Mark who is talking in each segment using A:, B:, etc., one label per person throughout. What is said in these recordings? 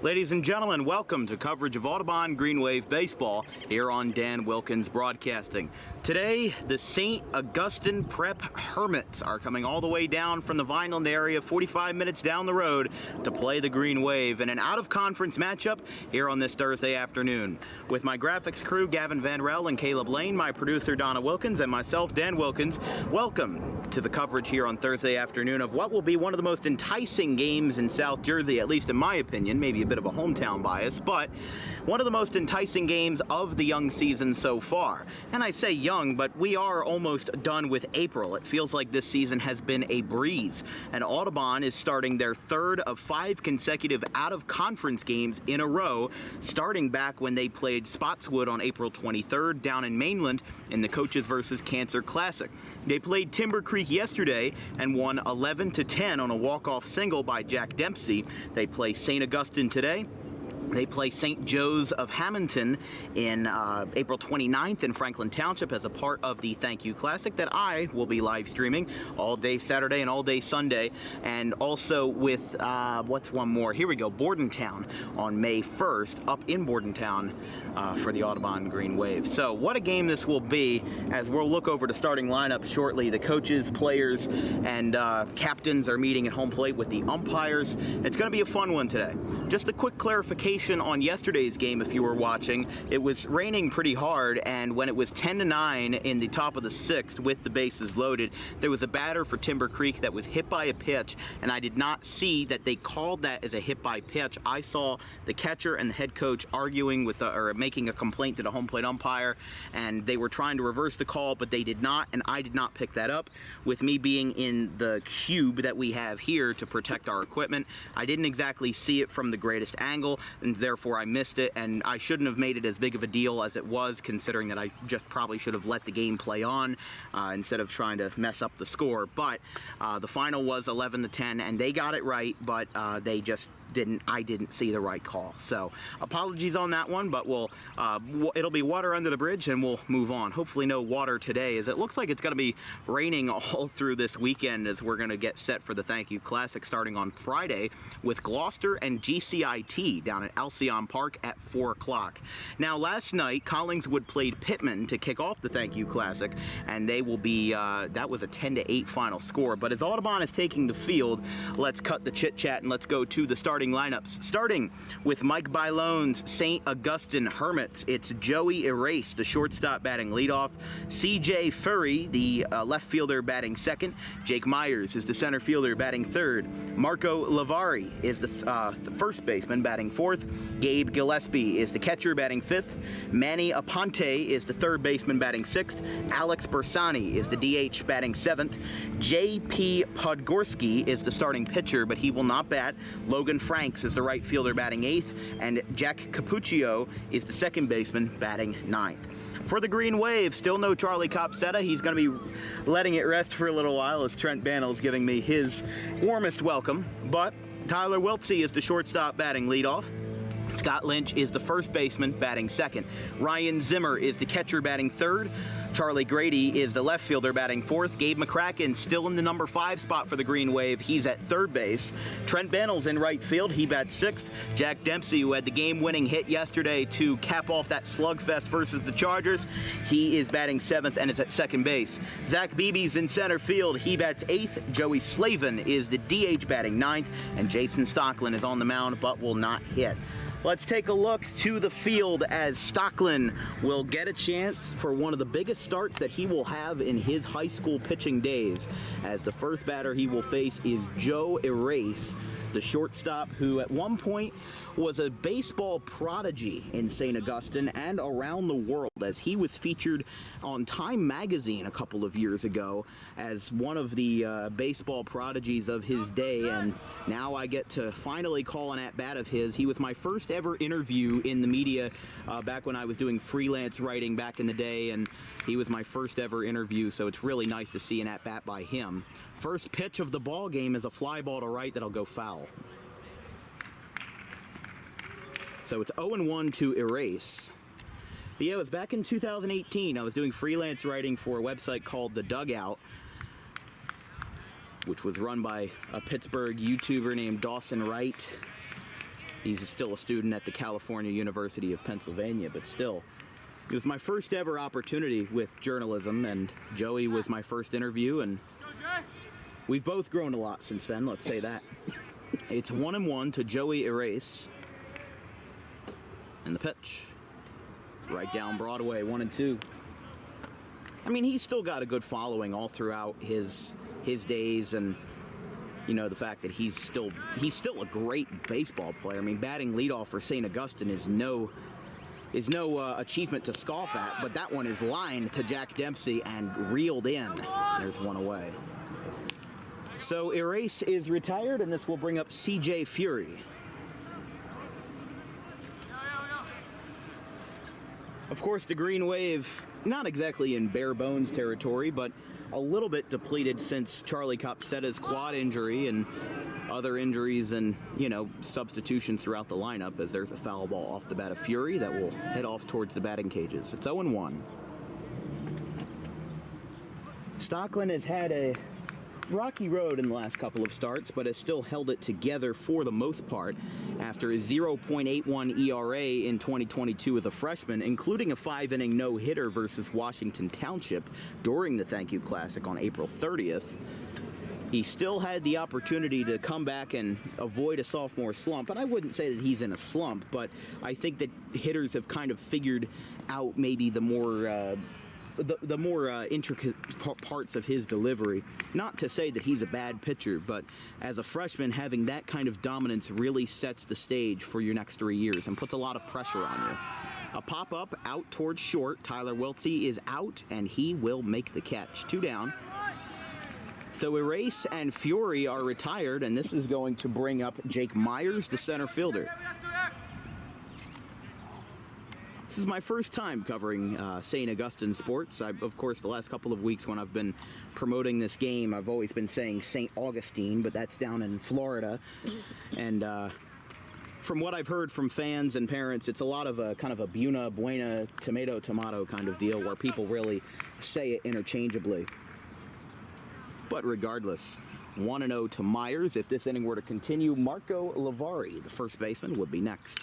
A: Ladies and gentlemen, welcome to coverage of Audubon Green Wave Baseball here on Dan Wilkins Broadcasting. Today, the St. Augustine Prep Hermits are coming all the way down from the Vineland area, 45 minutes down the road, to play the Green Wave in an out-of-conference matchup here on this Thursday afternoon. With my graphics crew, Gavin Van Rel and Caleb Lane, my producer, Donna Wilkins, and myself, Dan Wilkins, welcome to the coverage here on Thursday afternoon of what will be one of the most enticing games in South Jersey, at least in my opinion, maybe a bit of a hometown bias, but one of the most enticing games of the young season so far. And I say young, but we are almost done with April. It feels like this season has been a breeze, and Audubon is starting their third of 5 consecutive out-of-conference games in a row, starting back when they played Spotswood on April 23rd down in Mainland in the Coaches vs. Cancer Classic. They played Timber Creek yesterday and won 11-10 on a walk-off single by Jack Dempsey. They play St. Augustine today. They play St. Joe's of Hamilton in April 29th in Franklin Township as a part of the Thank You Classic that I will be live streaming all day Saturday and all day Sunday. And also with, what's one more? Here we go, Bordentown on May 1st, up in Bordentown for the Audubon Green Wave. So what a game this will be as we'll look over the starting lineup shortly. The coaches, players, and captains are meeting at home plate with the umpires. It's going to be a fun one today. Just a quick clarification on yesterday's game, if you were watching. It was raining pretty hard, and when it was 10-9 in the top of the 6th with the bases loaded, there was a batter for Timber Creek that was hit by a pitch, and I did not see that they called that as a hit by pitch. I saw the catcher and the head coach arguing with or making a complaint to the home plate umpire, and they were trying to reverse the call, but they did not, and I did not pick that up. With me being in the cube that we have here to protect our equipment, I didn't exactly see it from the greatest angle, and therefore I missed it, and I shouldn't have made it as big of a deal as it was, considering that I just probably should have let the game play on instead of trying to mess up the score. But the final was 11-10, and they got it right, but they just I didn't see the right call. So apologies on that one, but it'll be water under the bridge and we'll move on. Hopefully no water today, as it looks like it's going to be raining all through this weekend as we're going to get set for the Thank You Classic starting on Friday with Gloucester and GCIT down at Alcyon Park at 4 o'clock. Now last night Collingswood played Pittman to kick off the Thank You Classic, and they will be, that was a 10-8 final score. But as Audubon is taking the field, let's cut the chit chat and let's go to the starting lineups. Starting with Mike Bylone's St. Augustine Hermits, it's Joey Erase, the shortstop, batting leadoff. CJ Furry, the left fielder, batting second. Jake Myers is the center fielder, batting third. Marco Lavari is the first baseman, batting fourth. Gabe Gillespie is the catcher, batting fifth. Manny Aponte is the third baseman, batting sixth. Alex Bersani is the DH, batting seventh. J.P. Podgorski is the starting pitcher, but he will not bat. Logan Franks is the right fielder, batting eighth. And Jack Capuccio is the second baseman, batting ninth. For the Green Wave, still no Charlie Copsetta. He's going to be letting it rest for a little while as Trent Bannell's giving me his warmest welcome. But Tyler Wiltsey is the shortstop, batting leadoff. Scott Lynch is the first baseman, batting second. Ryan Zimmer is the catcher, batting third. Charlie Grady is the left fielder, batting fourth. Gabe McCracken still in the number 5 spot for the Green Wave. He's at third base. Trent Bannell's in right field. He bats sixth. Jack Dempsey, who had the game-winning hit yesterday to cap off that slugfest versus the Chargers, he is batting seventh and is at second base. Zach Beebe's in center field. He bats eighth. Joey Slavin is the DH, batting ninth. And Jason Stocklin is on the mound but will not hit. Let's take a look to the field as Stocklin will get a chance for one of the biggest starts that he will have in his high school pitching days, as the first batter he will face is Joe Erase, the shortstop who at one point was a baseball prodigy in St. Augustine and around the world, as he was featured on Time magazine a couple of years ago as one of the baseball prodigies of his day, and now I get to finally call an at-bat of his. He was my first ever interview in the media back when I was doing freelance writing back in the day, and he was my first ever interview, so it's really nice to see an at-bat by him. First pitch of the ball game is a fly ball to right that'll go foul. So it's 0-1 to Erase. But yeah, it was back in 2018. I was doing freelance writing for a website called The Dugout, which was run by a Pittsburgh YouTuber named Dawson Wright. He's still a student at the California University of Pennsylvania, but still, it was my first ever opportunity with journalism, and Joey was my first interview, and we've both grown a lot since then, let's say that. It's 1-1 to Joey Erase. And the pitch. Right down Broadway, 1-2. I mean, he's still got a good following all throughout his days, and you know, the fact that he's still a great baseball player. I mean, batting leadoff for St. Augustine is no achievement to scoff at, but that one is lined to Jack Dempsey and reeled in. There's one away. So Erase is retired, and this will bring up C.J. Fury. Of course, the Green Wave, not exactly in bare bones territory, but a little bit depleted since Charlie Copsetta's quad injury and other injuries and, you know, substitutions throughout the lineup, as there's a foul ball off the bat of Fury that will head off towards the batting cages. It's 0-1. Stockland has had a rocky road in the last couple of starts, but has still held it together for the most part after a 0.81 ERA in 2022 as a freshman, including a 5-inning no-hitter versus Washington Township during the Thank You Classic on April 30th. He still had the opportunity to come back and avoid a sophomore slump, and I wouldn't say that he's in a slump, but I think that hitters have kind of figured out maybe the more intricate parts of his delivery. Not to say that he's a bad pitcher, but as a freshman, having that kind of dominance really sets the stage for your next 3 years and puts a lot of pressure on you. A pop-up out towards short. Tyler Wiltsey is out, and he will make the catch. 2 down. So Erase and Fury are retired, and this is going to bring up Jake Myers, the center fielder. This is my first time covering St. Augustine sports. Of course, the last couple of weeks when I've been promoting this game, I've always been saying St. Augustine, but that's down in Florida. And from what I've heard from fans and parents, it's a lot of a kind of a Buna, Buena, tomato, tomato kind of deal where people really say it interchangeably. But regardless, 1-0 to Myers. If this inning were to continue, Marco Lavari, the first baseman, would be next.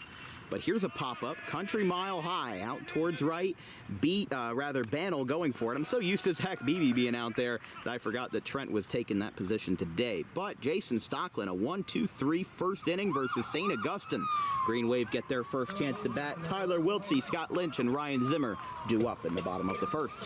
A: But here's a pop-up, country mile high, out towards right. Bannell going for it. I'm so used to Zach Beebe being out there that I forgot that Trent was taking that position today. But Jason Stockland, a 1-2-3 first inning versus St. Augustine. Green Wave get their first chance to bat. Tyler Wiltsey, Scott Lynch, and Ryan Zimmer due up in the bottom of the first.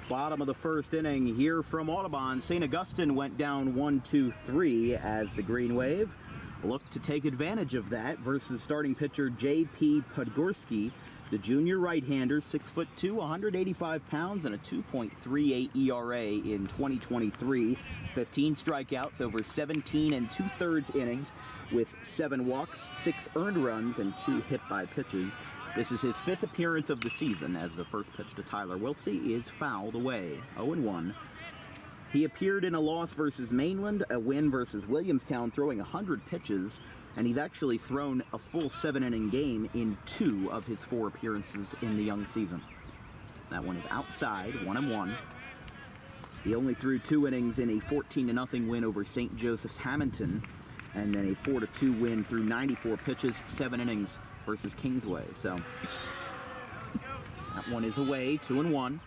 A: Bottom of the first inning here from Audubon. St. Augustine went down 1-2-3 as the Green Wave looked to take advantage of that versus starting pitcher J.P. Podgorski The junior right-hander, 6'2", 185 pounds, and a 2.38 ERA in 2023. 15 strikeouts over 17 2/3 innings with 7 walks, 6 earned runs, and 2 hit-by pitches. This is his 5th appearance of the season, as the first pitch to Tyler Wiltse is fouled away, 0-1. He appeared in a loss versus Mainland, a win versus Williamstown, throwing 100 pitches, and he's actually thrown a full 7-inning game in 2 of his 4 appearances in the young season. That one is outside, 1-1. He only threw 2 innings in a 14-0 win over St. Joseph's Hamilton, and then a 4-2 win through 94 pitches, 7 innings versus Kingsway. So that one is away, 2-1.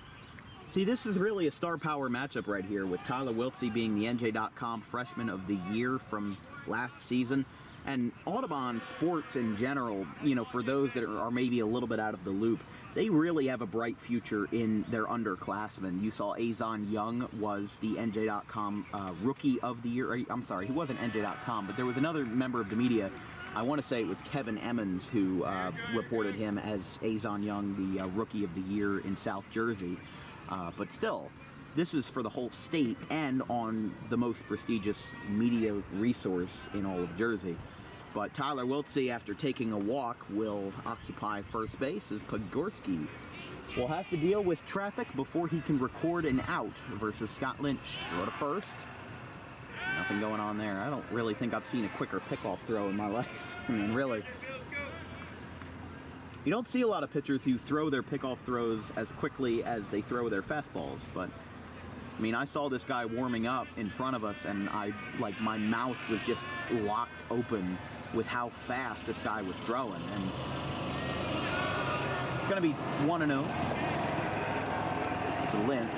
A: See, this is really a star power matchup right here, with Tyler Wiltse being the NJ.com Freshman of the Year from last season. And Audubon sports in general, you know, for those that are maybe a little bit out of the loop, they really have a bright future in their underclassmen. You saw Azon Young was the NJ.com Rookie of the Year. I'm sorry, he wasn't NJ.com, but there was another member of the media, I want to say it was Kevin Emmons, who reported him as Azon Young, the Rookie of the Year in South Jersey. But still, this is for the whole state and on the most prestigious media resource in all of Jersey. But Tyler Wiltse, after taking a walk, will occupy first base as Podgorski will have to deal with traffic before he can record an out versus Scott Lynch. Throw to first. Nothing going on there. I don't really think I've seen a quicker pickoff throw in my life. I mean, really. You don't see a lot of pitchers who throw their pickoff throws as quickly as they throw their fastballs, but I mean, I saw this guy warming up in front of us, and my mouth was just locked open with how fast this guy was throwing. And it's going to be 1-0 to Lynch.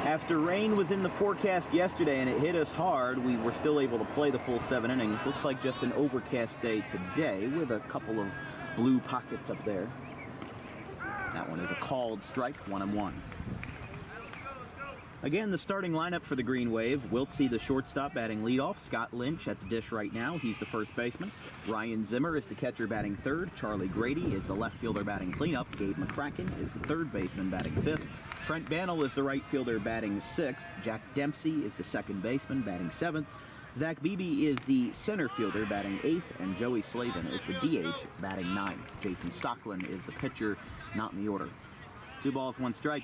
A: After rain was in the forecast yesterday and it hit us hard, we were still able to play the full 7 innings. Looks like just an overcast day today with a couple of blue pockets up there. That one is a called strike, 1-1. Again, the starting lineup for the Green Wave: Wiltse, the shortstop, batting leadoff. Scott Lynch at the dish right now. He's the first baseman. Ryan Zimmer is the catcher, batting third. Charlie Grady is the left fielder, batting cleanup. Gabe McCracken is the third baseman, batting fifth. Trent Bannell is the right fielder, batting sixth. Jack Dempsey is the second baseman, batting seventh. Zach Beebe is the center fielder, batting eighth, and Joey Slavin is the DH, batting ninth. Jason Stocklin is the pitcher, not in the order. 2 balls, 1 strike.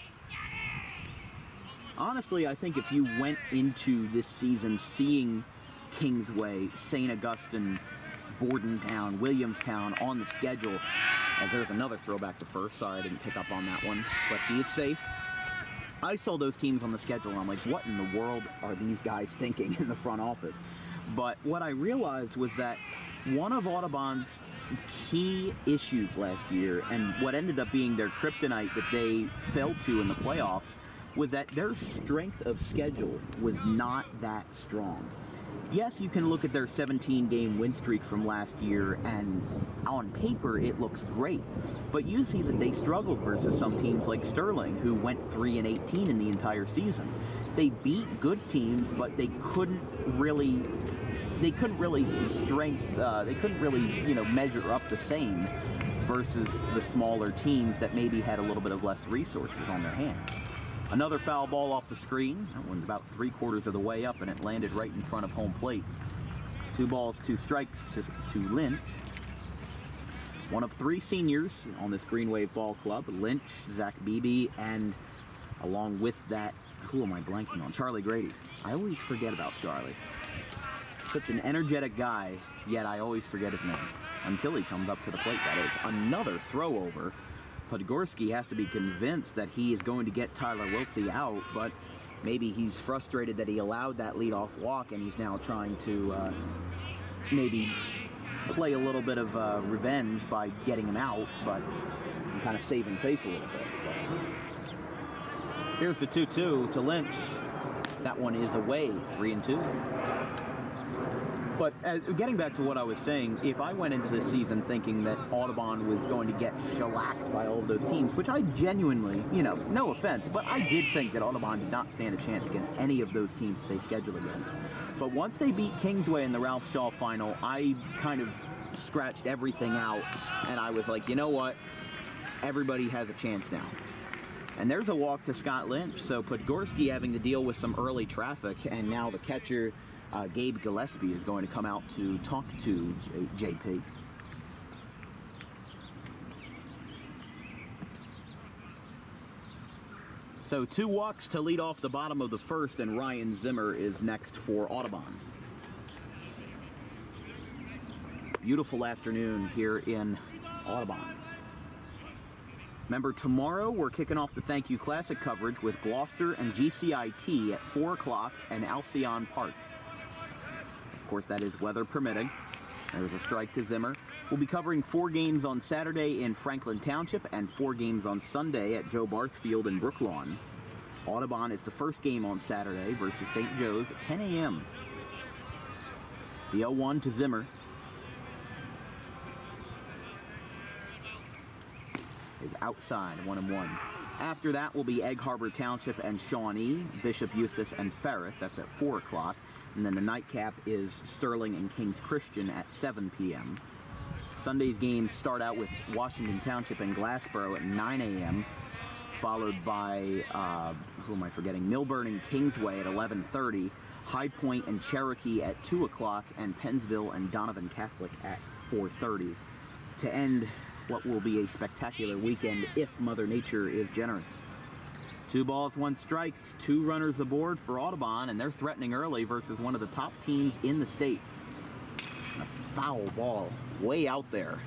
A: Honestly, I think if you went into this season seeing Kingsway, St. Augustine, Bordentown, Williamstown on the schedule, as there's another throwback to first. Sorry, I didn't pick up on that one, but he is safe. I saw those teams on the schedule and I'm like, what in the world are these guys thinking in the front office? But what I realized was that one of Audubon's key issues last year, and what ended up being their kryptonite that they fell to in the playoffs, was that their strength of schedule was not that strong. Yes, you can look at their 17-game win streak from last year, and on paper it looks great, but you see that they struggled versus some teams like Sterling, who went 3-18 in the entire season. They beat good teams, but they couldn't really measure up the same versus the smaller teams that maybe had a little bit of less resources on their hands. Another foul ball off the screen. That one's about 3/4 of the way up, and it landed right in front of home plate. 2 balls, 2 strikes to Lynch. One of 3 seniors on this Green Wave Ball Club: Lynch, Zach Beebe, and along with that, who am I blanking on? Charlie Grady. I always forget about Charlie. Such an energetic guy, yet I always forget his name. Until he comes up to the plate, that is. Another throw over. Podgorski has to be convinced that he is going to get Tyler Wiltse out, but maybe he's frustrated that he allowed that leadoff walk, and he's now trying to maybe play a little bit of revenge by getting him out, but kind of saving face a little bit. Here's the 2-2 to Lynch. That one is away, 3-2. But getting back to what I was saying, if I went into this season thinking that Audubon was going to get shellacked by all of those teams, which I genuinely, no offense, but I did think that Audubon did not stand a chance against any of those teams that they scheduled against. But once they beat Kingsway in the Ralph Shaw final, I kind of scratched everything out, and I was like, you know what? Everybody has a chance now. And there's a walk to Scott Lynch. So Podgorski having to deal with some early traffic, and now the catcher, Gabe Gillespie, is going to come out to talk to JP. So 2 walks to lead off the bottom of the first, and Ryan Zimmer is next for Audubon. Beautiful afternoon here in Audubon. Remember, tomorrow we're kicking off the Thank You Classic coverage with Gloucester and GCIT at 4 o'clock in Alcyon Park. Of course, that is weather permitting. There's a strike to Zimmer. We'll be covering 4 games on Saturday in Franklin Township and 4 games on Sunday at Joe Barth Field in Brooklawn. Audubon is the first game on Saturday versus St. Joe's at 10 a.m. The 0-1 to Zimmer is outside, 1-1. After that will be Egg Harbor Township and Shawnee, Bishop Eustace and Ferris. That's at 4 o'clock. And then the nightcap is Sterling and Kings Christian at 7 p.m. Sunday's games start out with Washington Township and Glassboro at 9 a.m., followed by, who am I forgetting, Milburn and Kingsway at 11:30, High Point and Cherokee at 2 o'clock, and Pennsville and Donovan Catholic at 4:30. To end what will be a spectacular weekend if Mother Nature is generous. 2 balls, 1 strike, 2 runners aboard for Audubon, and they're threatening early versus one of the top teams in the state. And a foul ball way out there.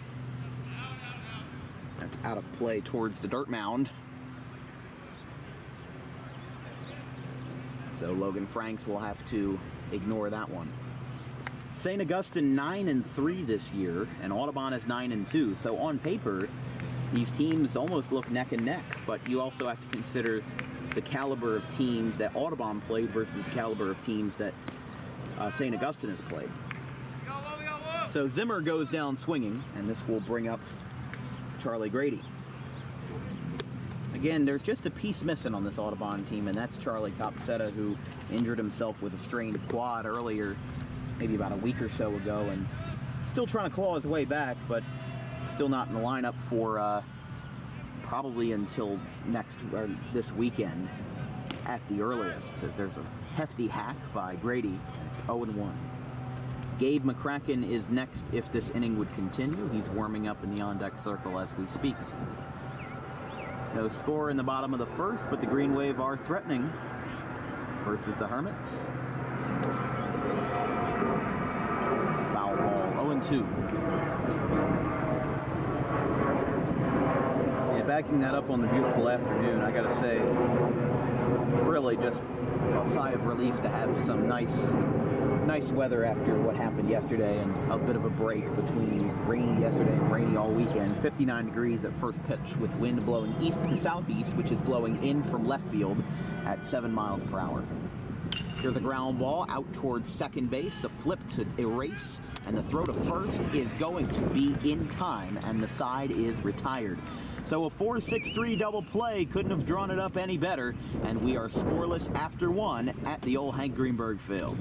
A: That's out of play towards the dirt mound. So Logan Franks will have to ignore that one. St. Augustine 9-3 this year, and Audubon is 9-2. So on paper, these teams almost look neck and neck, but you also have to consider the caliber of teams that Audubon played versus the caliber of teams that St. Augustine has played. So Zimmer goes down swinging, and this will bring up Charlie Grady. Again, there's just a piece missing on this Audubon team, and that's Charlie Capsetta, who injured himself with a strained quad earlier, maybe about a week or so ago, and still trying to claw his way back, but still not in the lineup for probably until this weekend at the earliest, as there's a hefty hack by Grady. It's 0-1. Gabe McCracken is next if this inning would continue. He's warming up in the on-deck circle as we speak. No score in the bottom of the first, but the Green Wave are threatening versus the Hermits. Foul ball, 0-2. Yeah, backing that up on the beautiful afternoon, I gotta say, really just a sigh of relief to have some nice weather after what happened yesterday, and a bit of a break between rainy yesterday and rainy all weekend. 59 degrees at first pitch with wind blowing east to southeast, which is blowing in from left field at 7 miles per hour. Here's a ground ball out towards second base, the flip to erase, and the throw to first is going to be in time, and the side is retired. So a 4-6-3 double play couldn't have drawn it up any better, and we are scoreless after 1 at the old Hank Greenberg Field.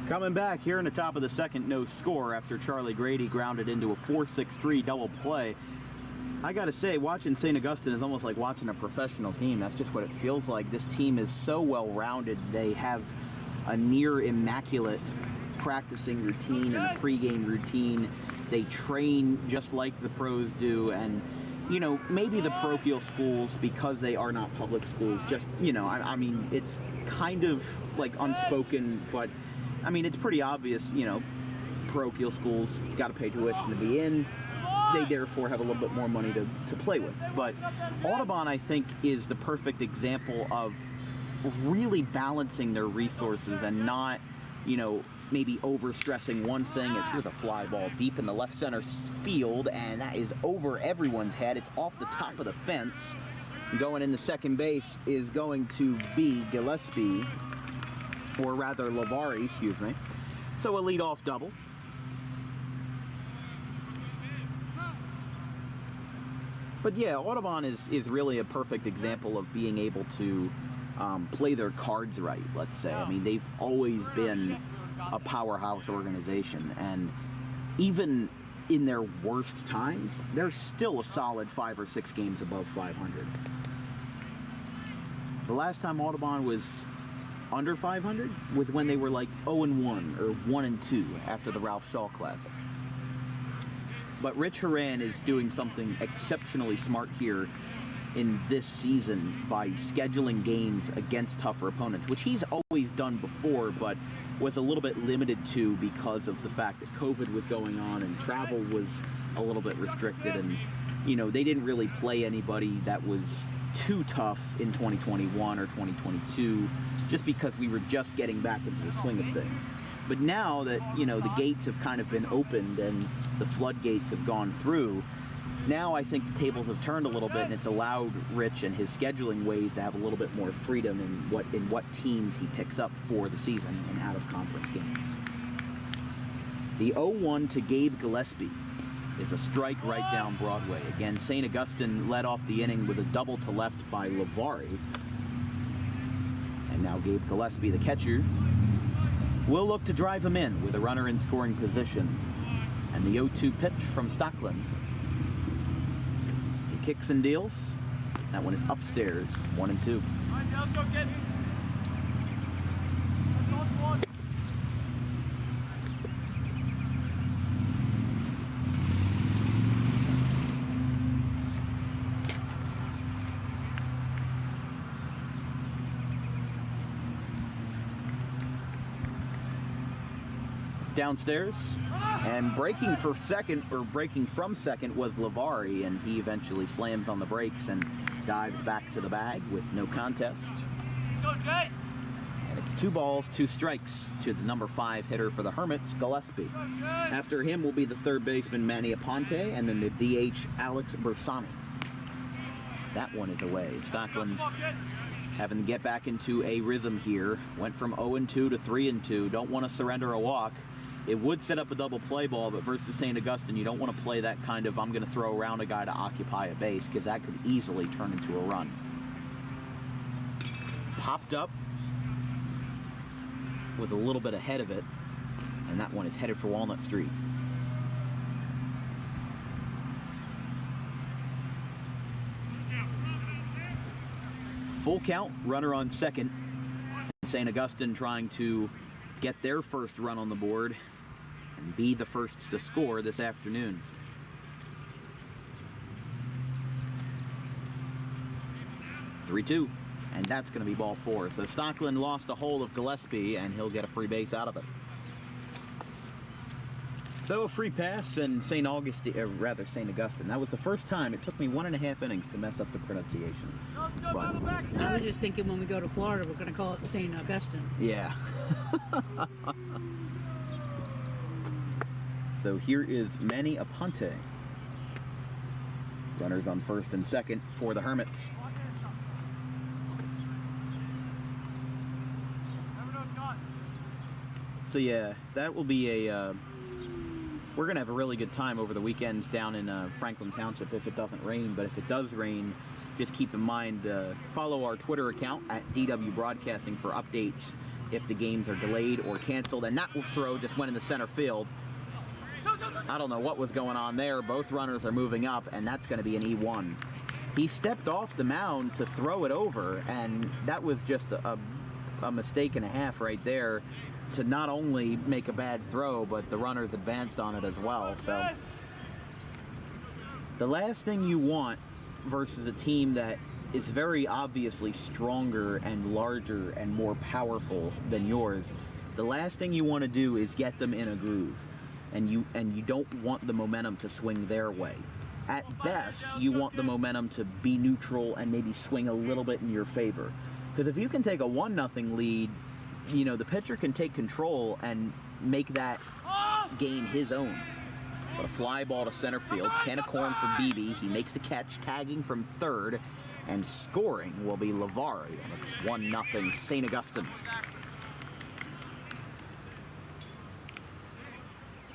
A: Coming back here in the top of the second, no score after Charlie Grady grounded into a 4-6-3 double play. I gotta say, watching St. Augustine is almost like watching a professional team. That's just what it feels like. This team is so well-rounded. They have a near immaculate practicing routine and a pregame routine. They train just like the pros do, and you know, maybe the parochial schools, because they are not public schools, just, you know, I mean, it's kind of like unspoken, but I mean, it's pretty obvious, you know, parochial schools got to pay tuition to be in. They therefore have a little bit more money to play with. But Audubon, I think, is the perfect example of really balancing their resources and not, you know, maybe overstressing one thing. As here's a fly ball deep in the left center field, and that is over everyone's head. It's off the top of the fence. Going into second base is going to be Gillespie, or rather Lavari, excuse me. So a leadoff double. But yeah, Audubon is really a perfect example of being able to play their cards right, let's say. I mean, they've always been a powerhouse organization, and even in their worst times, they're still a solid 5 or 6 games above 500. The last time Audubon was under 500 was when they were like 0-1 or 1-2 after the Ralph Shaw Classic. But Rich Horan is doing something exceptionally smart here in this season by scheduling games against tougher opponents, which he's always done before, but was a little bit limited to because of the fact that COVID was going on and travel was a little bit restricted, and you know, they didn't really play anybody that was too tough in 2021 or 2022 just because we were just getting back into the swing of things. But now that, you know, the gates have kind of been opened and the floodgates have gone through, now I think the tables have turned a little bit, and it's allowed Rich and his scheduling ways to have a little bit more freedom in what teams he picks up for the season in out-of-conference games. The 0-1 to Gabe Gillespie is a strike right down Broadway. Again, St. Augustine led off the inning with a double to left by Lavari. And now Gabe Gillespie, the catcher, will look to drive him in with a runner in scoring position. And the 0-2 pitch from Stockland. He kicks and deals. That one is upstairs, 1-2.
B: Let's go get him.
A: Downstairs, and breaking from second was Lavari, and he eventually slams on the brakes and dives back to the bag with no contest.
B: Let's go, Jay.
A: And it's 2 balls, 2 strikes to the number 5 hitter for the Hermits, Gillespie. After him will be the third baseman Manny Aponte, and then the DH Alex Bersani. That one is away. Stockland having to get back into a rhythm here. Went from 0-2 to 3-2. Don't want to surrender a walk. It would set up a double play ball, but versus St. Augustine, you don't want to play that kind of I'm going to throw around a guy to occupy a base, because that could easily turn into a run. Popped up, was a little bit ahead of it, and that one is headed for Walnut Street. Full count, runner on second. St. Augustine trying to get their first run on the board and be the first to score this afternoon. (3-2), and that's going to be ball 4. So Stockland lost a hold of Gillespie, and he'll get a free base out of it. So a free pass, and St. Augustine. That was the first time. It took me 1.5 innings to mess up the pronunciation.
C: I was just thinking when we go to Florida, we're going to call it St. Augustine.
A: Yeah. So here is Manny Aponte. Runners on first and second for the Hermits. So yeah, that will be a... we're going to have a really good time over the weekend down in Franklin Township if it doesn't rain. But if it does rain, just keep in mind, follow our Twitter account at DW Broadcasting for updates if the games are delayed or canceled. And that throw just went in the center field. I don't know what was going on there. Both runners are moving up, and that's going to be an E1. He stepped off the mound to throw it over, and that was just a mistake and a half right there to not only make a bad throw, but the runners advanced on it as well. So the last thing you want versus a team that is very obviously stronger and larger and more powerful than yours, the last thing you want to do is get them in a groove, and you don't want the momentum to swing their way. At best, you want the momentum to be neutral and maybe swing a little bit in your favor. Because if you can take a 1-0 lead, you know, the pitcher can take control and make that game his own. But a fly ball to center field, can of corn for Beebe. He makes the catch, tagging from third, and scoring will be Lavari, and it's 1-0 St. Augustine.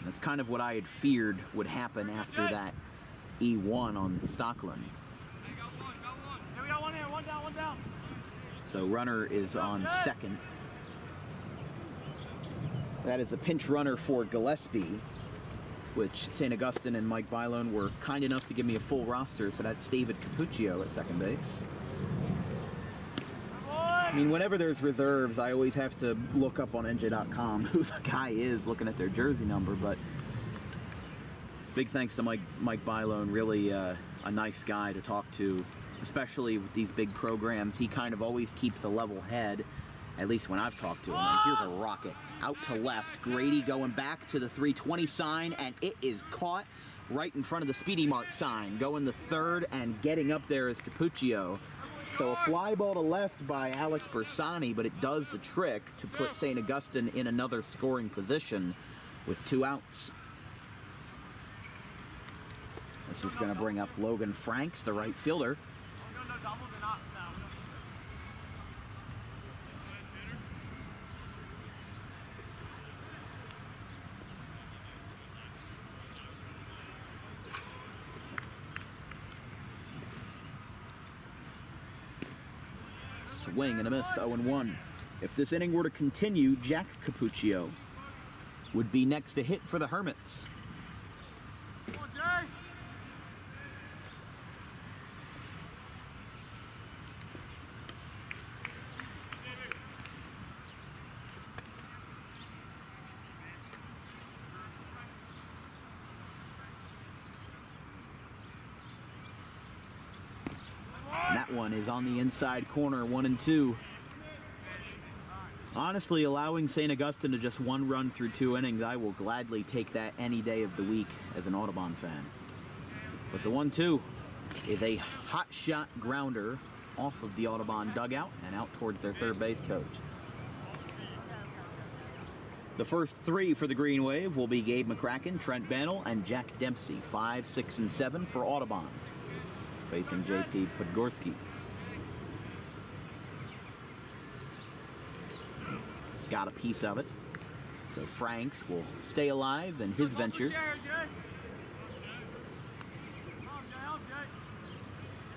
A: That's kind of what I had feared would happen after that E1 on Stockland.
B: Here we got one here, one down.
A: So runner is on second. That is a pinch runner for Gillespie, which St. Augustine and Mike Bylone were kind enough to give me a full roster, so that's David Capuccio at second base. I mean, whenever there's reserves, I always have to look up on NJ.com who the guy is, looking at their jersey number, but big thanks to Mike Bylone, really a nice guy to talk to, especially with these big programs. He kind of always keeps a level head, at least when I've talked to him. And here's a rocket out to left. Grady going back to the 320 sign, and it is caught right in front of the Speedy Mart sign. Going to third and getting up there is Capuccio. So a fly ball to left by Alex Bersani, but it does the trick to put St. Augustine in another scoring position with 2 outs. This is going to bring up Logan Franks, the right fielder. Swing and a miss, 0-1. If this inning were to continue, Jack Capuccio would be next to hit for the Hermits.
B: Come on, Jay.
A: And that one is on the inside corner, 1-2. Honestly, allowing St. Augustine to just 1 run through 2 innings, I will gladly take that any day of the week as an Audubon fan. But the 1-2 is a hot shot grounder off of the Audubon dugout and out towards their third base coach. The first 3 for the Green Wave will be Gabe McCracken, Trent Bannell, and Jack Dempsey. 5, 6, and 7 for Audubon, facing J.P. Podgorski. Got a piece of it. So Franks will stay alive in his venture.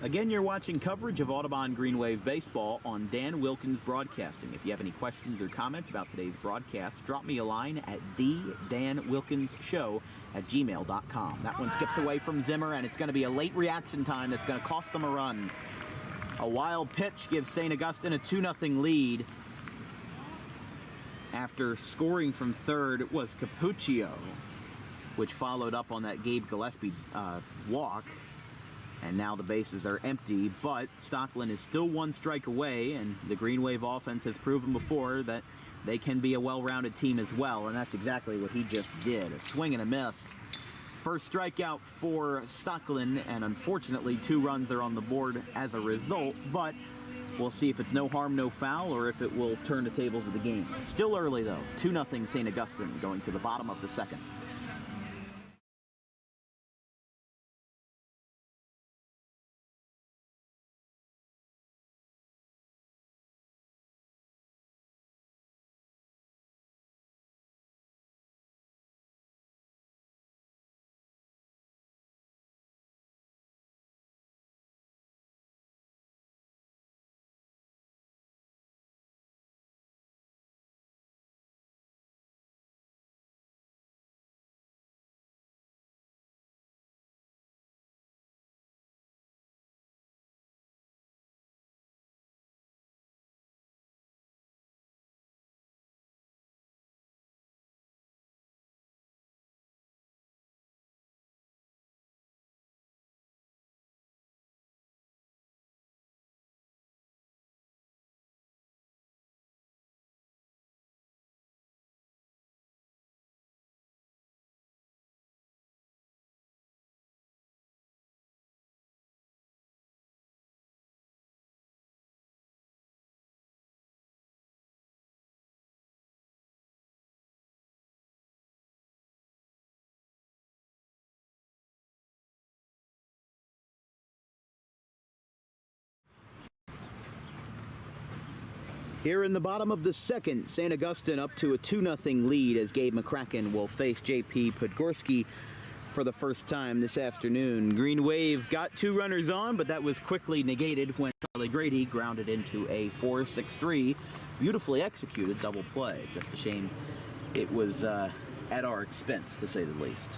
A: Again, you're watching coverage of Audubon Green Wave Baseball on Dan Wilkins Broadcasting. If you have any questions or comments about today's broadcast, drop me a line at thedanwilkinsshow@gmail.com. That one skips away from Zimmer, and it's going to be a late reaction time that's going to cost them a run. A wild pitch gives St. Augustine a 2-0 lead. After scoring from third was Capuccio, which followed up on that Gabe Gillespie walk. And now the bases are empty, but Stockland is still 1 strike away, and the Green Wave offense has proven before that they can be a well-rounded team as well, and that's exactly what he just did. A swing and a miss. First strikeout for Stockland, and unfortunately 2 runs are on the board as a result, but we'll see if it's no harm, no foul, or if it will turn the tables of the game. Still early, though. 2-0 St. Augustine going to the bottom of the second. Here in the bottom of the second, St. Augustine up to a 2-0 lead as Gabe McCracken will face J.P. Podgorski for the first time this afternoon. Green Wave got 2 runners on, but that was quickly negated when Charlie Grady grounded into a 4-6-3. Beautifully executed double play. Just a shame it was at our expense, to say the least.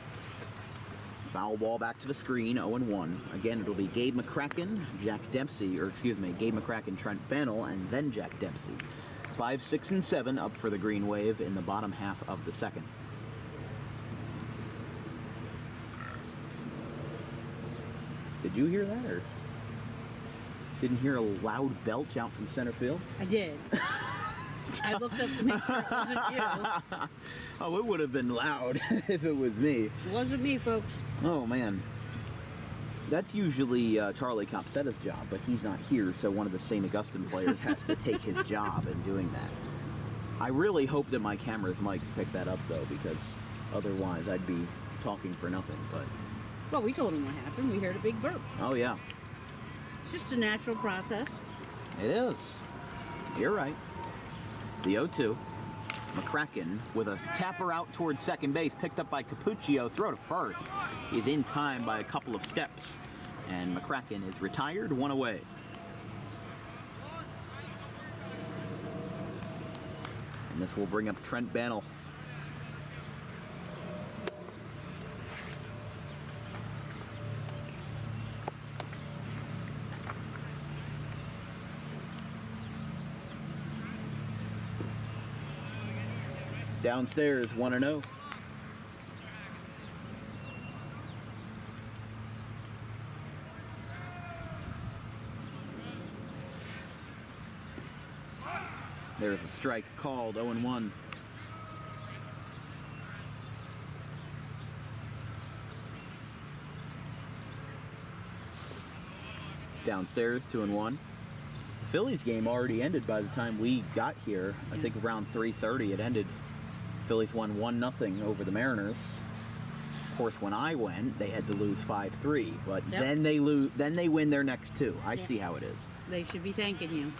A: Foul ball back to the screen, 0-1. Again, it'll be Gabe McCracken, Gabe McCracken, Trent Bannell, and then Jack Dempsey. 5, 6, and 7 up for the Green Wave in the bottom half of the second. Did you hear that, or didn't hear a loud belch out from center field?
C: I did. I looked up to make sure it wasn't you.
A: Oh, it would have been loud if it was me.
C: It wasn't me, folks.
A: Oh, man. That's usually Charlie Copsetta's job, but he's not here, so one of the St. Augustine players has to take his job in doing that. I really hope that my camera's mics pick that up, though, because otherwise I'd be talking for nothing. But
C: Well, we told him what happened. We heard a big burp.
A: oh, yeah.
C: It's just a natural process.
A: It is. You're right. The 0-2. McCracken with a tapper out towards second base, picked up by Capuccio, throw to first. He's in time by a couple of steps, and McCracken is retired, 1 away. And this will bring up Trent Bannell. Downstairs, 1-0. There's a strike called, 0-1. Downstairs, 2-1. The Phillies game already ended by the time we got here. I think around 3:30 it ended. Phillies won 1-0 over the Mariners. Of course, when I went, they had to lose 5-3, but
C: Yep.
A: then they win their next 2. I see how it is.
C: They should be thanking you.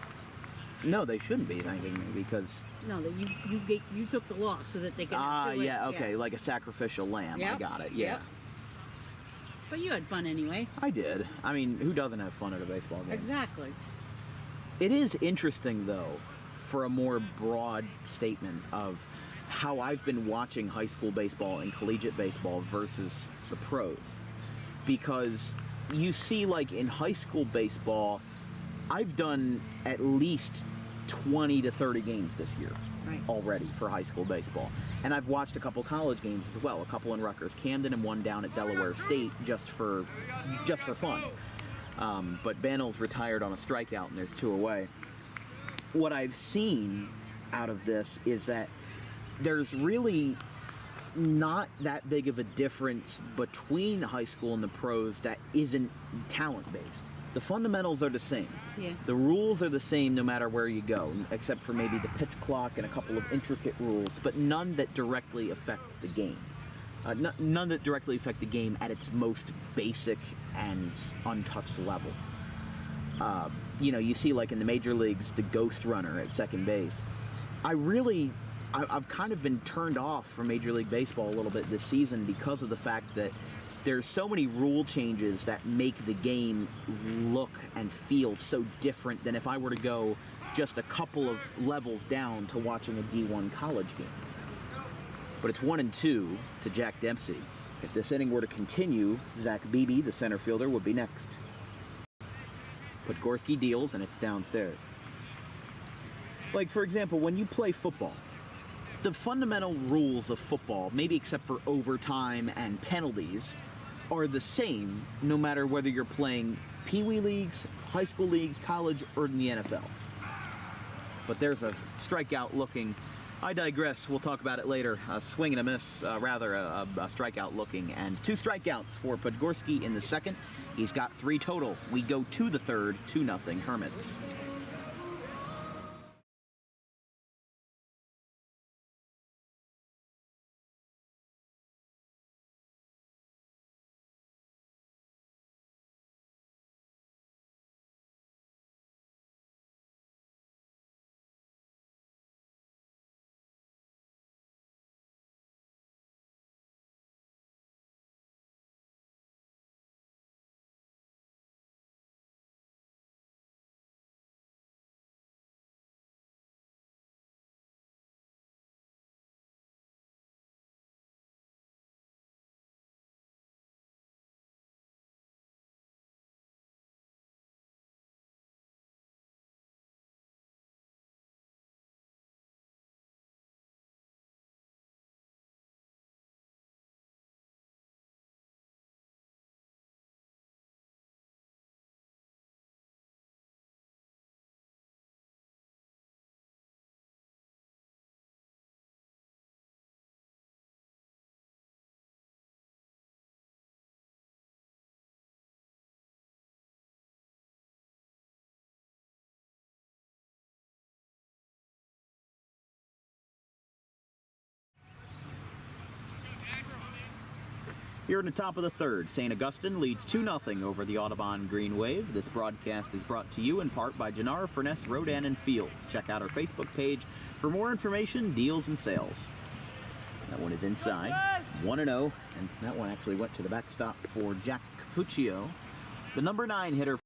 A: No, they shouldn't be thanking me because
C: No, that you took the loss so that they could have 2 wins.
A: yeah, okay, like a sacrificial lamb. I
C: Yep.
A: got it. Yeah.
C: Yep. But you had fun anyway.
A: I did. I mean, who doesn't have fun at a baseball game?
C: Exactly.
A: It is interesting, though, for a more broad statement of how I've been watching high school baseball and collegiate baseball versus the pros. Because you see, like, in high school baseball, I've done at least 20 to 30 games this year
C: Right.
A: already for high school baseball. And I've watched a couple college games as well, a couple in Rutgers Camden and one down at Delaware State just for fun. But Bannell's retired on a strikeout and there's 2 away. What I've seen out of this is that there's really not that big of a difference between high school and the pros that isn't talent-based. The fundamentals are the same.
C: Yeah.
A: The rules are the same no matter where you go, except for maybe the pitch clock and a couple of intricate rules, but none that directly affect the game. None that directly affect the game at its most basic and untouched level. You see, like in the major leagues, the ghost runner at second base. I've kind of been turned off from Major League Baseball a little bit this season because of the fact that there's so many rule changes that make the game look and feel so different than if I were to go just a couple of levels down to watching a D1 college game. But it's 1-2 to Jack Dempsey. If this inning were to continue, Zach Beebe, the center fielder, would be next. Podgorski deals, and it's downstairs. Like, for example, when you play football, the fundamental rules of football, maybe except for overtime and penalties, are the same no matter whether you're playing Pee Wee leagues, high school leagues, college, or in the NFL. But there's a strikeout looking. I digress. We'll talk about it later. A swing and a miss, a strikeout looking. And 2 strikeouts for Podgorski in the second. He's got 3 total. We go to the third, 2-0 Hermits. Here in the top of the third, St. Augustine leads 2-0 over the Audubon Green Wave. This broadcast is brought to you in part by Gennaro Furness Rodan and Fields. Check out our Facebook page for more information, deals, and sales. That one is inside, 1-0, and that one actually went to the backstop for Jack Capuccio, the number 9 hitter.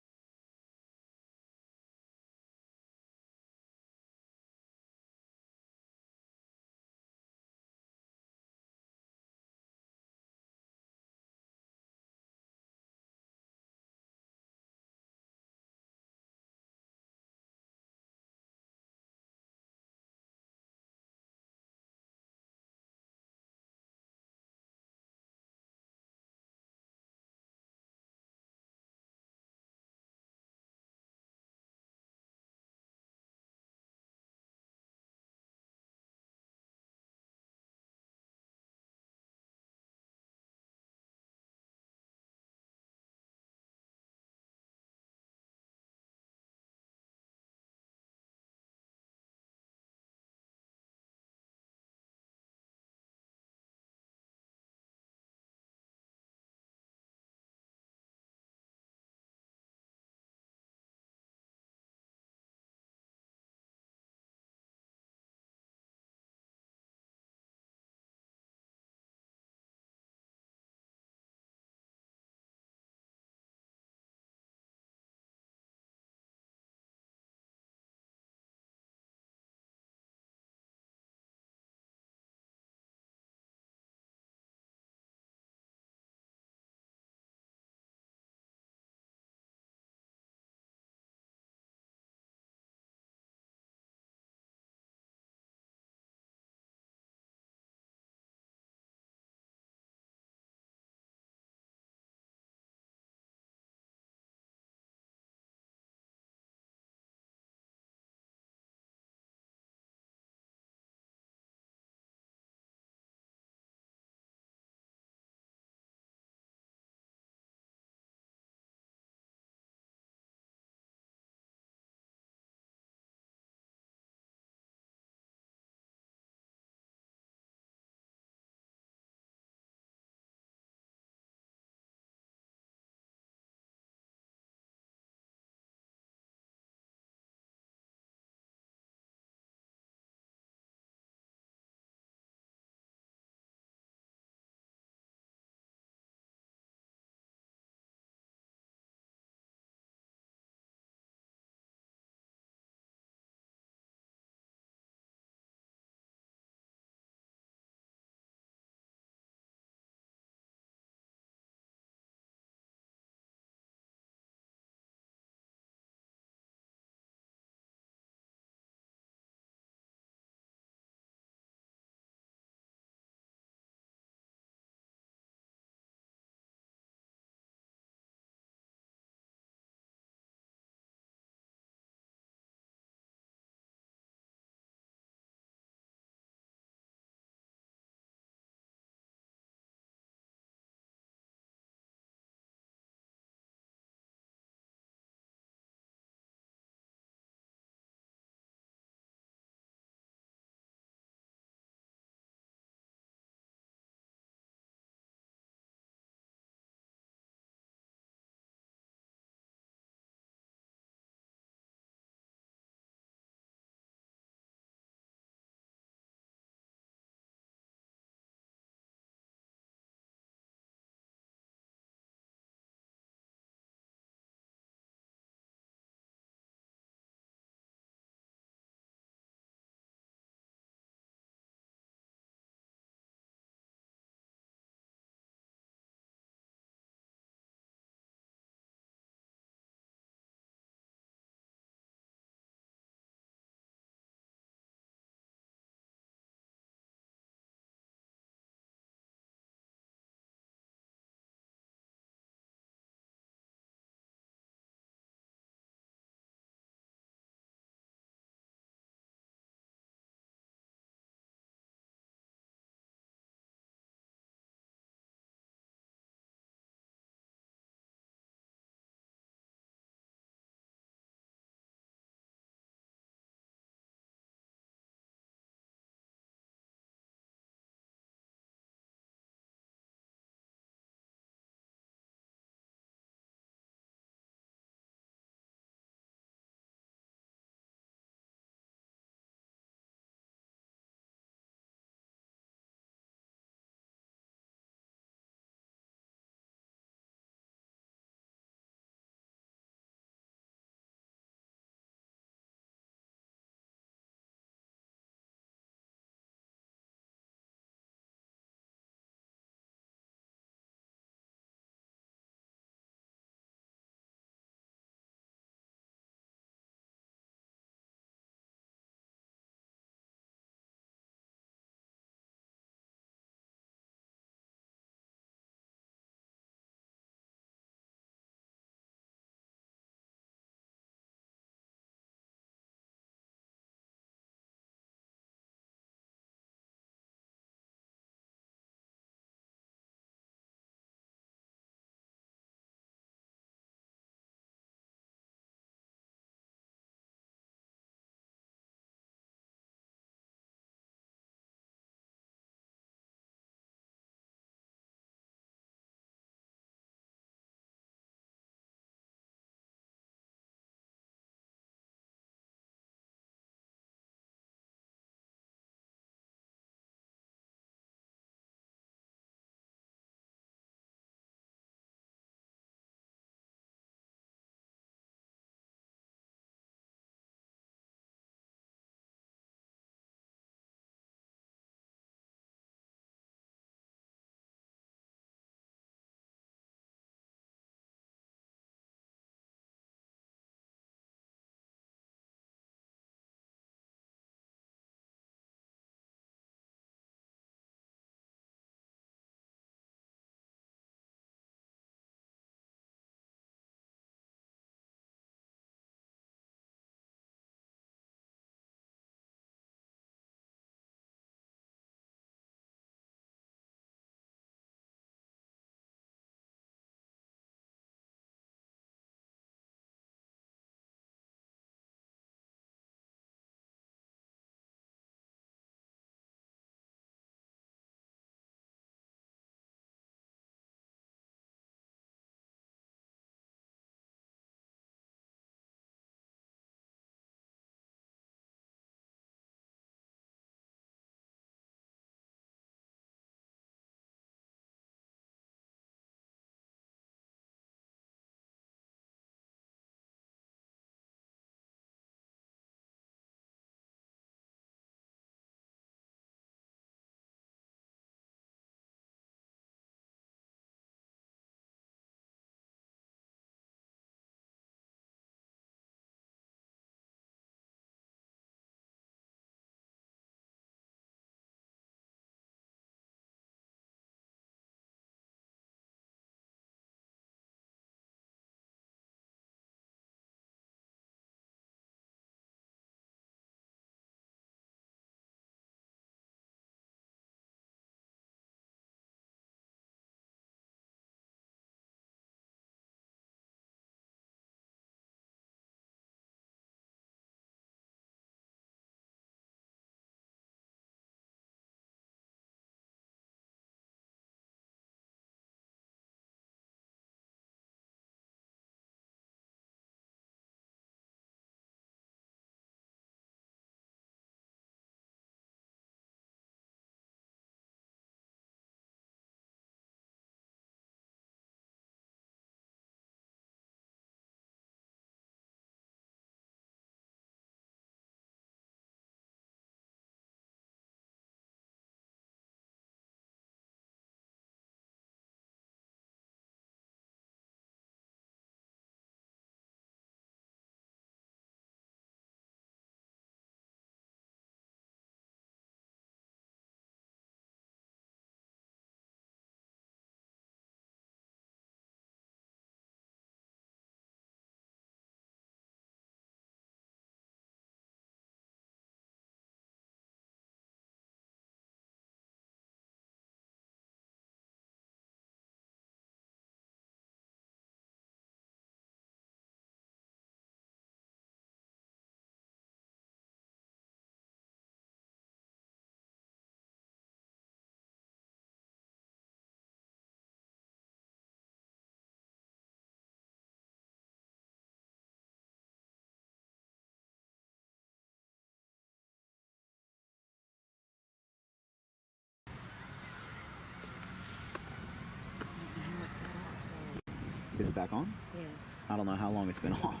A: it back on?
C: Yeah.
A: I don't know how long it's been off.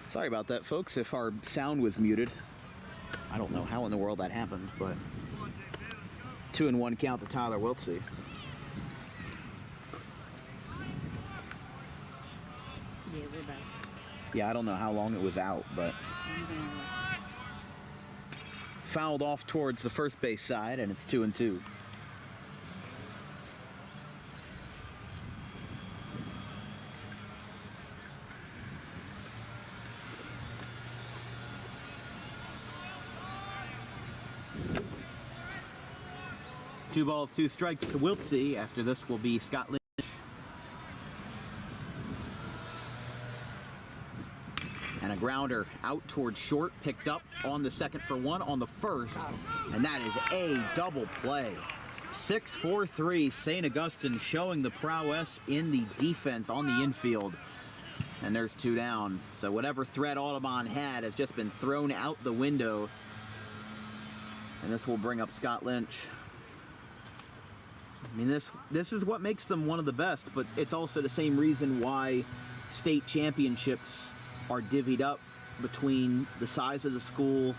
A: Sorry about that, folks, if our sound was muted. I don't know how in the world that happened, but 2-1 count to Tyler Wiltsey.
C: Yeah, we're back.
A: Yeah, I don't know how long it was out, but fouled off towards the first base side, and it's 2-2. Two balls, two strikes to Wiltsey. After this will be Scott Lynch. And a grounder out towards short, picked up on the second for one on the first. And that is a double play. 6-4-3, St. Augustine showing the prowess in the defense on the infield. And there's two down. So whatever threat Audubon had has just been thrown out the window. And this will bring up Scott Lynch. I mean, this is what makes them one of the best, but it's also the same reason why state championships are divvied up between the size of the school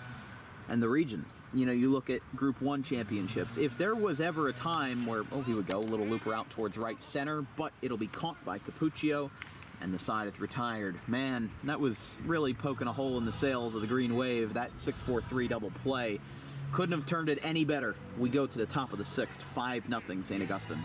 A: and the region. You know, you look at Group 1 championships. If there was ever a time where, oh, he would go, a little looper out towards right center, but it'll be caught by Capuccio, and the side is retired. Man, that was really poking a hole in the sails of the Green Wave, that 6-4-3 double play. Couldn't have turned it any better. We go to the top of the sixth, 5-0 St. Augustine.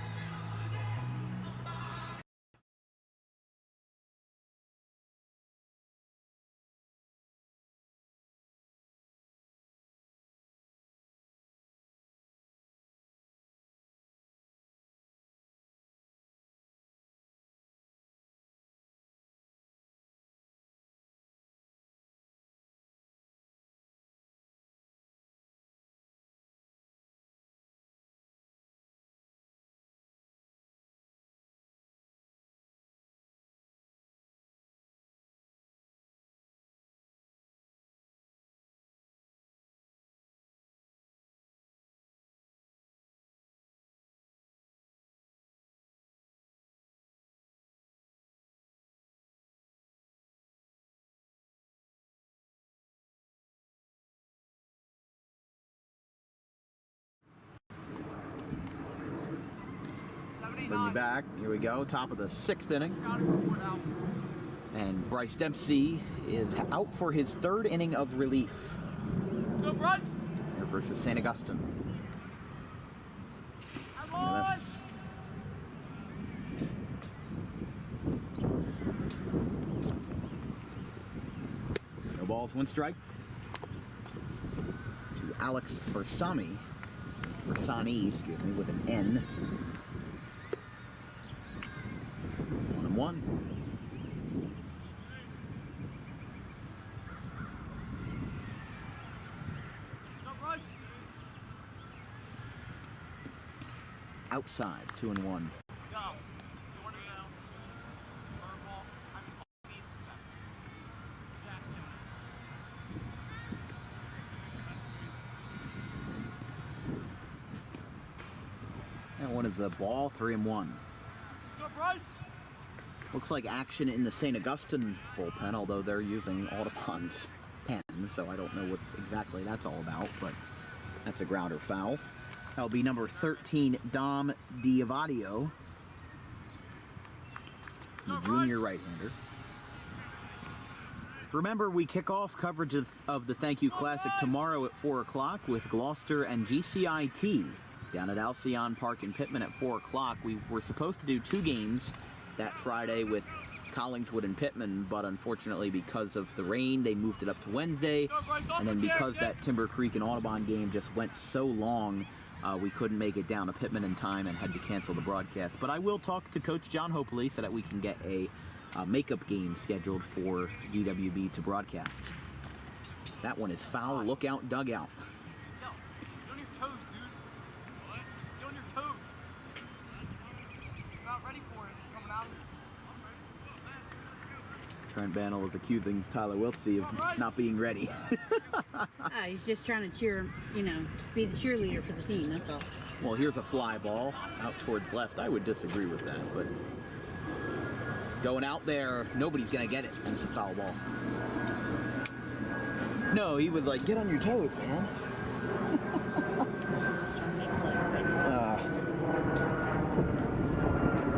A: Bring you back. Here we go. Top of the sixth inning. And Bryce Dempsey is out for his third inning of relief.
B: Go, Bryce!
A: Here versus St. Augustine. Swing and a miss. No balls, one strike. To Alex Bersani, excuse me, with an N. 1-1. Outside, 2-1. That one is a ball, 3-1. Looks like action in the St. Augustine bullpen, although they're using Audubon's pen, so I don't know what exactly that's all about, but that's a grounder foul. That'll be number 13, Dom Diavadio, the junior right-hander. Remember, we kick off coverage of the Thank You Classic tomorrow at 4 o'clock with Gloucester and GCIT down at Alcyon Park in Pittman at 4 o'clock. We were supposed to do two games that Friday with Collingswood and Pittman, but unfortunately because of the rain, they moved it up to Wednesday, and then because that Timber Creek and Audubon game just went so long, we couldn't make it down to Pittman in time and had to cancel the broadcast. But I will talk to Coach John Hopely so that we can get a makeup game scheduled for DWB to broadcast. That one is foul. Look out, dugout.
B: Get on your toes, dude. What? Get on your toes. You're not ready for it. It's coming out.
A: Trent Bannell is accusing Tyler Wiltsey of not being ready.
C: He's just trying to cheer, you know, be the cheerleader for the team, that's all.
A: Well, here's a fly ball out towards left. I would disagree with that, but Going out there, nobody's going to get it, and it's a foul ball. No, he was like, get on your toes, man.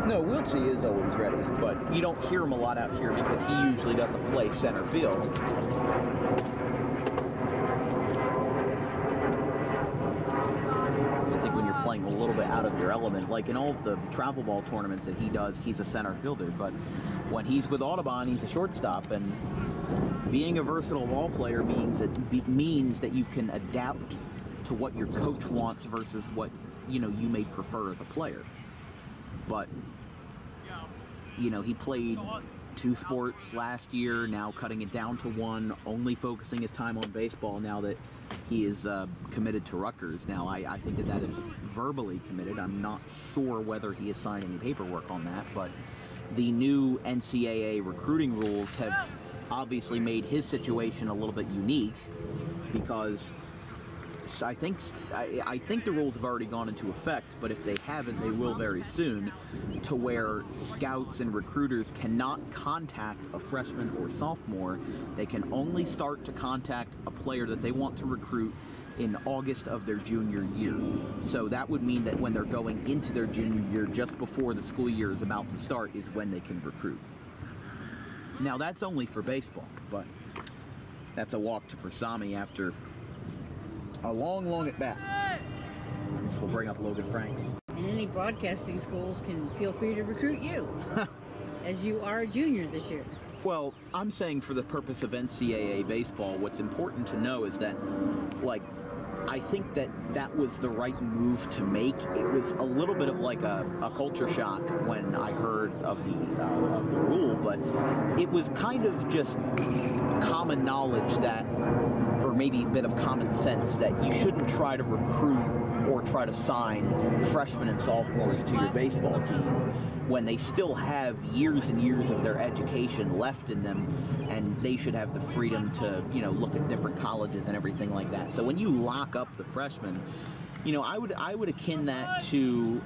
A: No, Wiltsey is always ready, but you don't hear him a lot out here because he usually doesn't play center field. I think when you're playing a little bit out of your element, like in all of the travel ball tournaments that he does, he's a center fielder, but when he's with Audubon, he's a shortstop, and being a versatile ball player means that you can adapt to what your coach wants versus what you may prefer as a player. But he played 2 sports last year, now cutting it down to 1, only focusing his time on baseball now that he is committed to Rutgers. Now, I think that is verbally committed. I'm not sure whether he has signed any paperwork on that, but the new NCAA recruiting rules have obviously made his situation a little bit unique because I think the rules have already gone into effect, but if they haven't, they will very soon, to where scouts and recruiters cannot contact a freshman or sophomore. They can only start to contact a player that they want to recruit in August of their junior year. So that would mean that when they're going into their junior year, just before the school year is about to start, is when they can recruit. Now that's only for baseball, but that's a walk to Prasami after a long at bat. This will bring up Logan Franks.
C: And any broadcasting schools can feel free to recruit you, as you are a junior this year.
A: Well, I'm saying for the purpose of NCAA baseball, what's important to know is that, I think that was the right move to make. It was a little bit of like a culture shock when I heard of the rule, but it was kind of just common knowledge or maybe a bit of common sense that you shouldn't try to recruit or try to sign freshmen and sophomores to your baseball team when they still have years and years of their education left in them, and they should have the freedom to, look at different colleges and everything like that. So when you lock up the freshmen, I would akin that to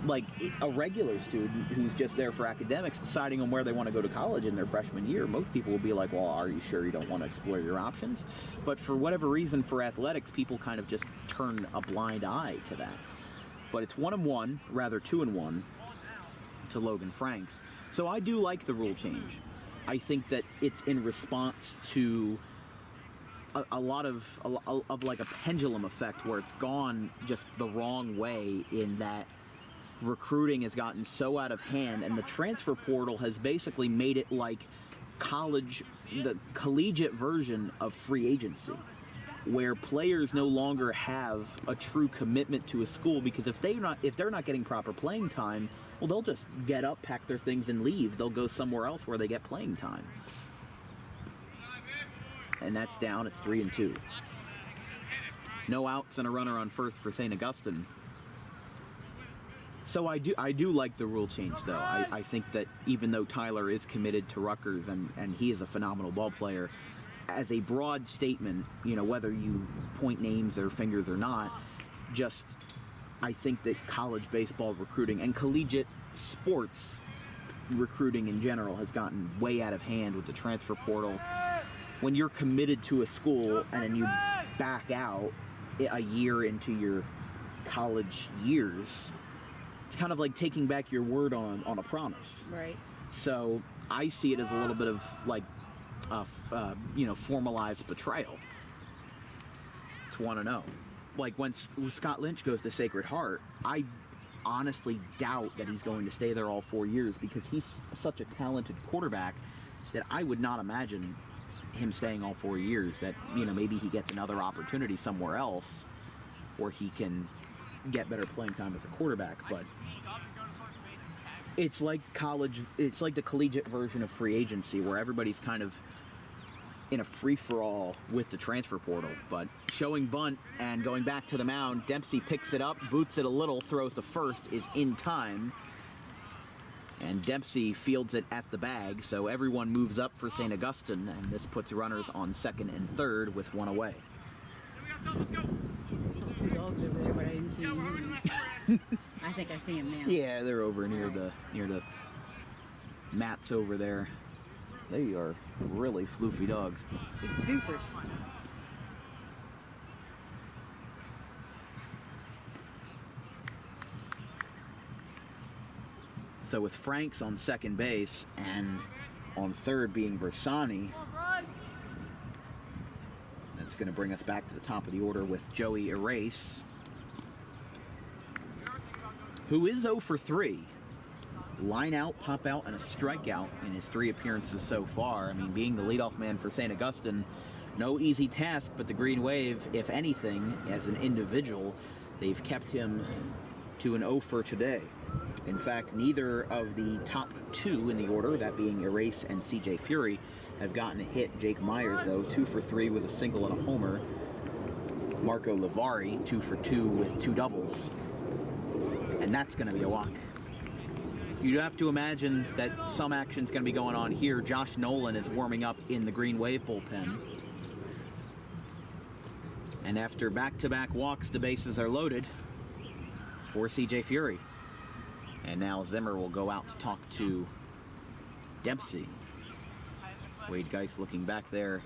A: like a regular student who's just there for academics deciding on where they want to go to college in their freshman year. Most people will be like, well, are you sure you don't want to explore your options? But for whatever reason, for athletics, people kind of just turn a blind eye to that. But it's 1-1, rather 2-1 to Logan Franks. So I do like the rule change. I think that it's in response to a lot of like a pendulum effect where it's gone just the wrong way, in that recruiting has gotten so out of hand, and the transfer portal has basically made it like the collegiate version of free agency, where players no longer have a true commitment to a school, because if they're not getting proper playing time, well, they'll just get up, pack their things, and leave. They'll go somewhere else where they get playing time. And that's down. It's 3-2. No outs and a runner on first for St. Augustine. So I do like the rule change, though. I think that even though Tyler is committed to Rutgers and he is a phenomenal ball player, as a broad statement, whether you point names or fingers or not, I think that college baseball recruiting and collegiate sports recruiting in general has gotten way out of hand with the transfer portal. When you're committed to a school and then you back out a year into your college years, it's kind of like taking back your word on a promise.
C: Right.
A: So I see it as a little bit of like, formalized betrayal. It's 1-0. Like when Scott Lynch goes to Sacred Heart, I honestly doubt that he's going to stay there all 4 years, because he's such a talented quarterback that I would not imagine him staying all 4 years. That, maybe he gets another opportunity somewhere else where he can get better playing time as a quarterback. But it's like it's like the collegiate version of free agency, where everybody's kind of in a free-for-all with the transfer portal. But showing bunt and going back to the mound, Dempsey picks it up, boots it a little, throws to first, is in time, and Dempsey fields it at the bag, so everyone moves up for St. Augustine, and this puts runners on second and third with one away.
C: I saw 2 dogs over there, but I didn't see any humans. I think I see them now.
A: Yeah, they're over near the mats over there. They are really floofy dogs.
C: Big goofers.
A: So with Franks on second base and on third being Bersani, that's going to bring us back to the top of the order with Joey Erase, who is 0 for 3. Line out, pop out, and a strikeout in his 3 appearances so far. I mean, being the leadoff man for St. Augustine, no easy task, but the Green Wave, if anything, as an individual, they've kept him to an 0 for today. In fact, neither of the top 2 in the order, that being Erase and CJ Fury, have gotten a hit. Jake Myers, though, 2 for 3 with a single and a homer. Marco Lavari, 2 for 2 with 2 doubles. And that's going to be a walk. You have to imagine that some action's going to be going on here. Josh Nolan is warming up in the Green Wave bullpen. And after back-to-back walks, the bases are loaded for CJ Fury. And now Zimmer will go out to talk to Dempsey. Wade Geist looking back there,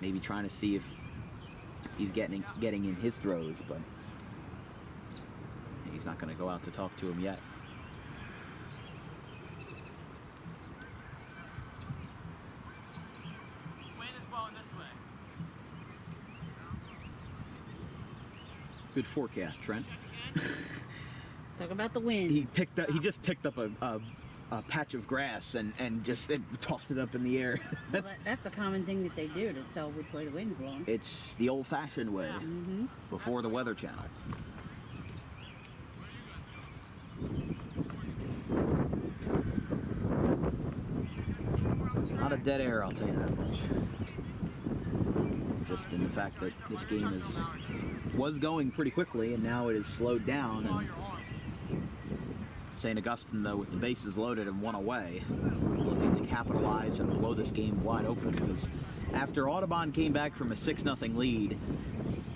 A: maybe trying to see if he's getting in his throws, but he's not going to go out to talk to him yet. Good forecast, Trent.
C: Talk about the wind.
A: He just picked up a patch of grass and just tossed it up in the air.
C: Well, that's a common thing that they do to tell which way the wind's blowing.
A: It's the old-fashioned way, before the Weather Channel. Not a dead air, I'll tell you that much. Just in the fact that this game was going pretty quickly, and now it is slowed down. And St. Augustine, though, with the bases loaded and 1 away, looking to capitalize and blow this game wide open, because after Audubon came back from a 6-0 lead,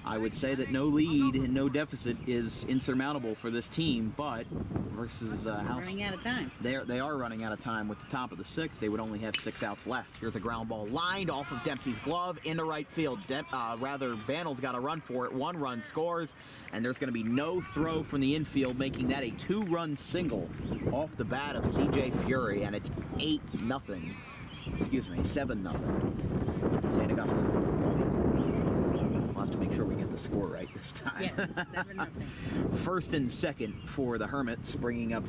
A: I would say that no lead and no deficit is insurmountable for this team, but versus
C: running out of time.
A: They are running out of time. With the top of the 6th, they would only have 6 outs left. Here's a ground ball lined off of Dempsey's glove into right field. Bannell's got a run for it. 1 run scores, and there's going to be no throw from the infield, making that a 2-run single off the bat of CJ Fury, and it's 8-0. Excuse me, 7-0. St. Augustine. We'll have to make sure we get the score right this time.
C: Yes, 7-0.
A: First and second for the Hermits, bringing up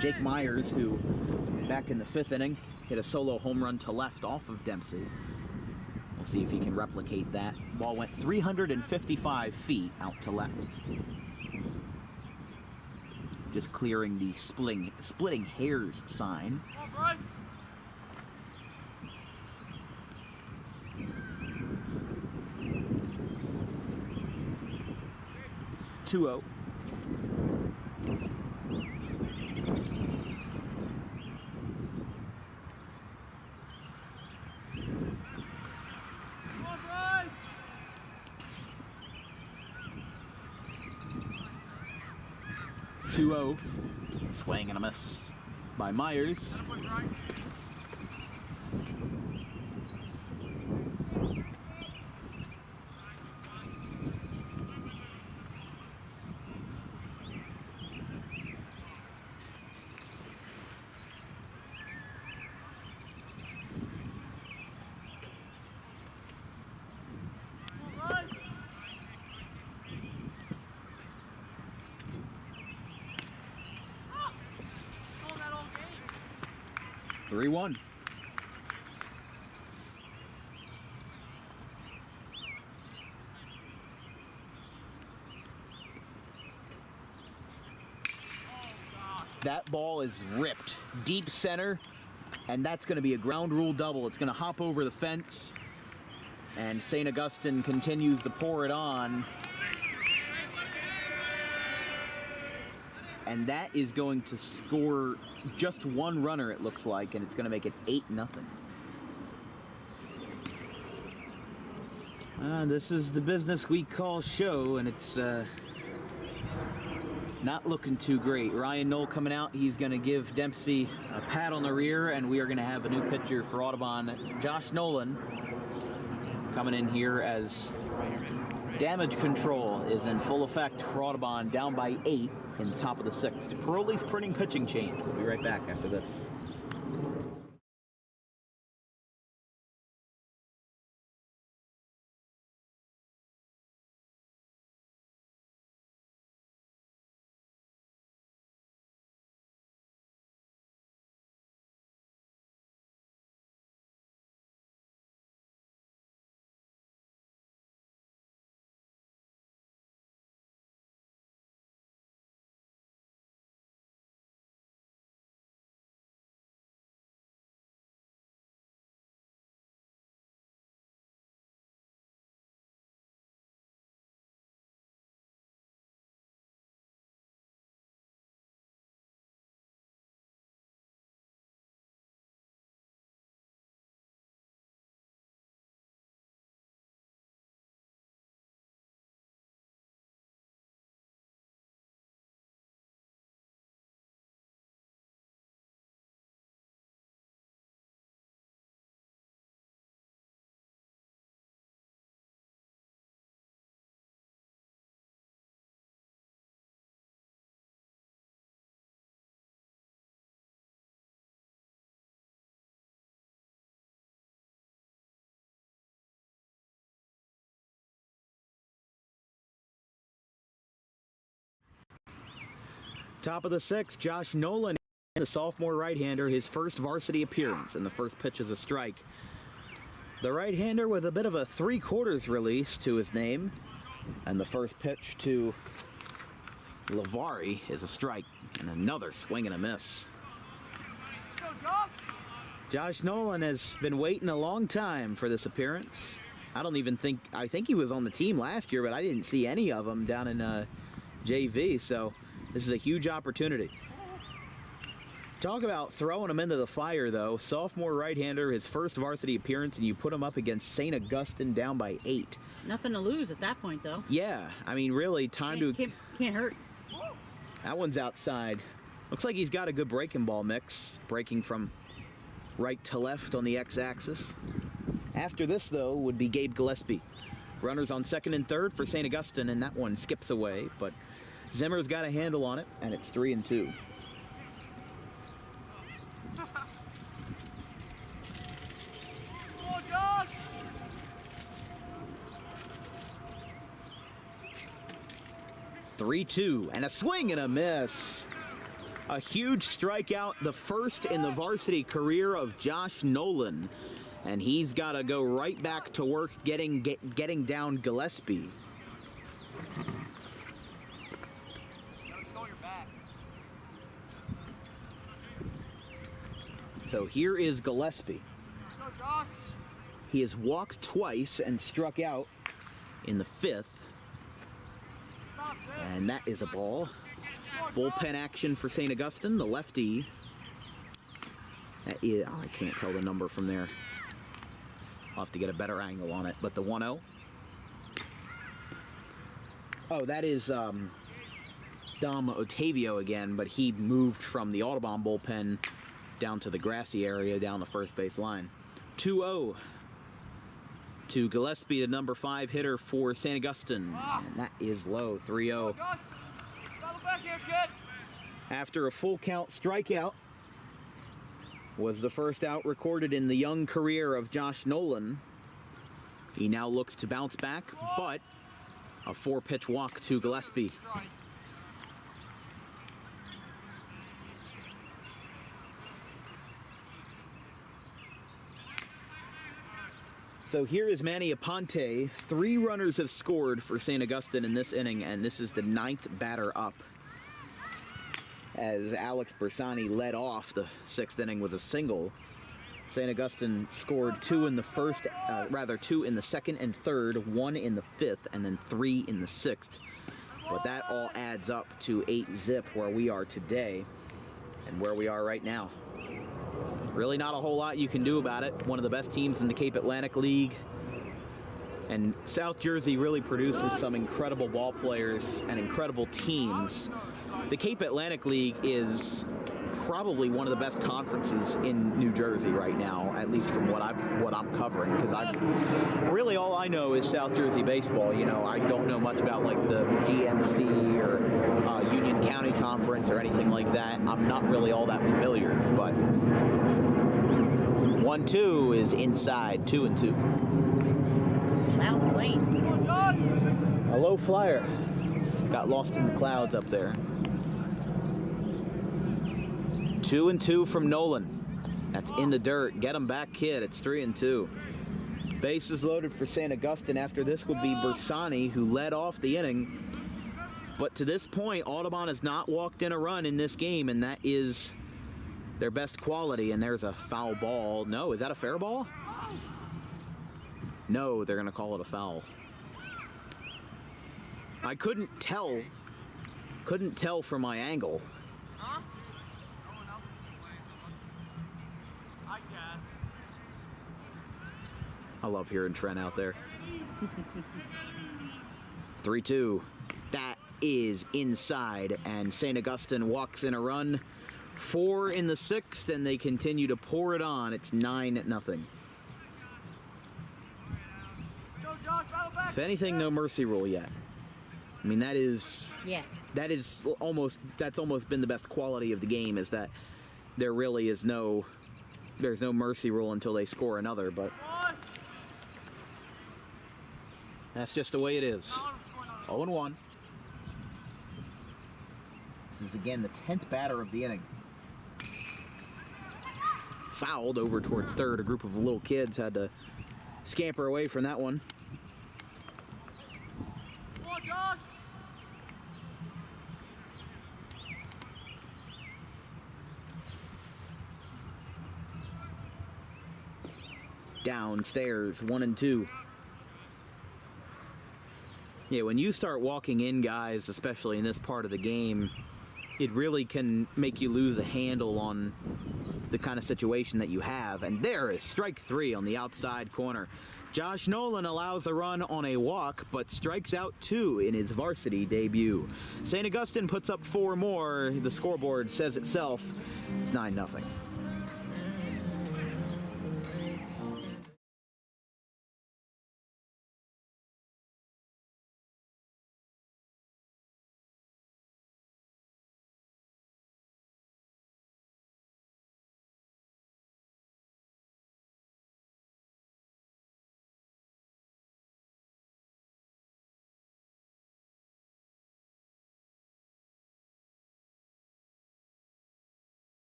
A: Jake Myers, who back in the 5th inning hit a solo home run to left off of Dempsey. We'll see if he can replicate that. Ball went 355 feet out to left. Just clearing the splitting hairs sign. 2-0. Swing and a miss by Myers. Three 3-1. That ball is ripped deep center, and that's going to be a ground rule double. It's going to hop over the fence, and St. Augustine continues to pour it on. And that is going to score just 1 runner, it looks like, and it's going to make it 8-0. This is the business we call show, and it's not looking too great. Ryan Knoll coming out. He's going to give Dempsey a pat on the rear, and we are going to have a new pitcher for Audubon. Josh Nolan coming in here as damage control is in full effect for Audubon, down by 8 in the top of the 6th. Paroli's printing pitching change. We'll be right back after this. Top of the 6th, Josh Nolan, the sophomore right-hander, his first varsity appearance, and the first pitch is a strike. The right-hander with a bit of a 3/4 release to his name, and the first pitch to Lavari is a strike, and another swing and a miss. Josh Nolan has been waiting a long time for this appearance. I think he was on the team last year, but I didn't see any of them down in JV, so this is a huge opportunity. Talk about throwing him into the fire, though. Sophomore right-hander, his first varsity appearance, and you put him up against St. Augustine down by 8.
C: Nothing to lose at that point, though.
A: Yeah, I mean, really,
C: Can't hurt.
A: That one's outside. Looks like he's got a good breaking ball mix, breaking from right to left on the x-axis. After this, though, would be Gabe Gillespie. Runners on 2nd and 3rd for St. Augustine, and that one skips away, but Zimmer's got a handle on it, and it's 3-2.
B: Come on, Josh!
A: 3-2, and a swing and a miss. A huge strikeout, the first in the varsity career of Josh Nolan, and he's got to go right back to work getting down Gillespie. So here is Gillespie. He has walked twice and struck out in the 5th. And that is a ball. Bullpen action for St. Augustine, the lefty. I can't tell the number from there. I'll have to get a better angle on it, but the 1-0. Oh, that is Dom Otavio again, but he moved from the Audubon bullpen down to the grassy area down the first base line. 2-0 to Gillespie, the number 5 hitter for St. Augustine. And that is low, 3-0. After a full count strikeout was the first out recorded in the young career of Josh Nolan. He now looks to bounce back, but a 4-pitch walk to Gillespie. So here is Manny Aponte. 3 runners have scored for St. Augustine in this inning, and this is the 9th batter up, as Alex Bersani led off the 6th inning with a single. St. Augustine scored 2 in the 2 in the 2nd and 3rd, 1 in the 5th, and then 3 in the 6th. But that all adds up to 8-zip where we are today and where we are right now. Really not a whole lot you can do about it. One of the best teams in the Cape Atlantic League. And South Jersey really produces some incredible ball players and incredible teams. The Cape Atlantic League is probably one of the best conferences in New Jersey right now, at least from what I'm covering, because really all I know is South Jersey baseball. You know, I don't know much about like the GMC or Union County Conference or anything like that. I'm not really all that familiar, but 1-2 is inside, 2-2.
C: Loud plane.
A: A low flyer got lost in the clouds up there. 2-2 from Nolan. That's in the dirt. Get him back, kid. It's 3-2. Bases loaded for St. Augustine. After this would be Bersani, who led off the inning. But to this point, Audubon has not walked in a run in this game, and that is their best quality. And there's a foul ball. No, is that a fair ball? No, they're going to call it a foul. I couldn't tell from my angle. I love hearing Trent out there. 3-2. That is inside, and St. Augustine walks in a run. 4 in the 6th, and they continue to pour it on. It's 9-0. If anything, no mercy rule yet. I mean, that's almost been the best quality of the game, is that there really is there's no mercy rule until they score another, but that's just the way it is. 0-1. This is again the 10th batter of the inning. Fouled over towards third. A group of little kids had to scamper away from that one. Downstairs, 1-2. Yeah, when you start walking in guys, especially in this part of the game, it really can make you lose a handle on the kind of situation that you have. And there is strike 3 on the outside corner. Josh Nolan allows a run on a walk, but strikes out 2 in his varsity debut. St. Augustine puts up 4 more. The scoreboard says itself. It's 9-0.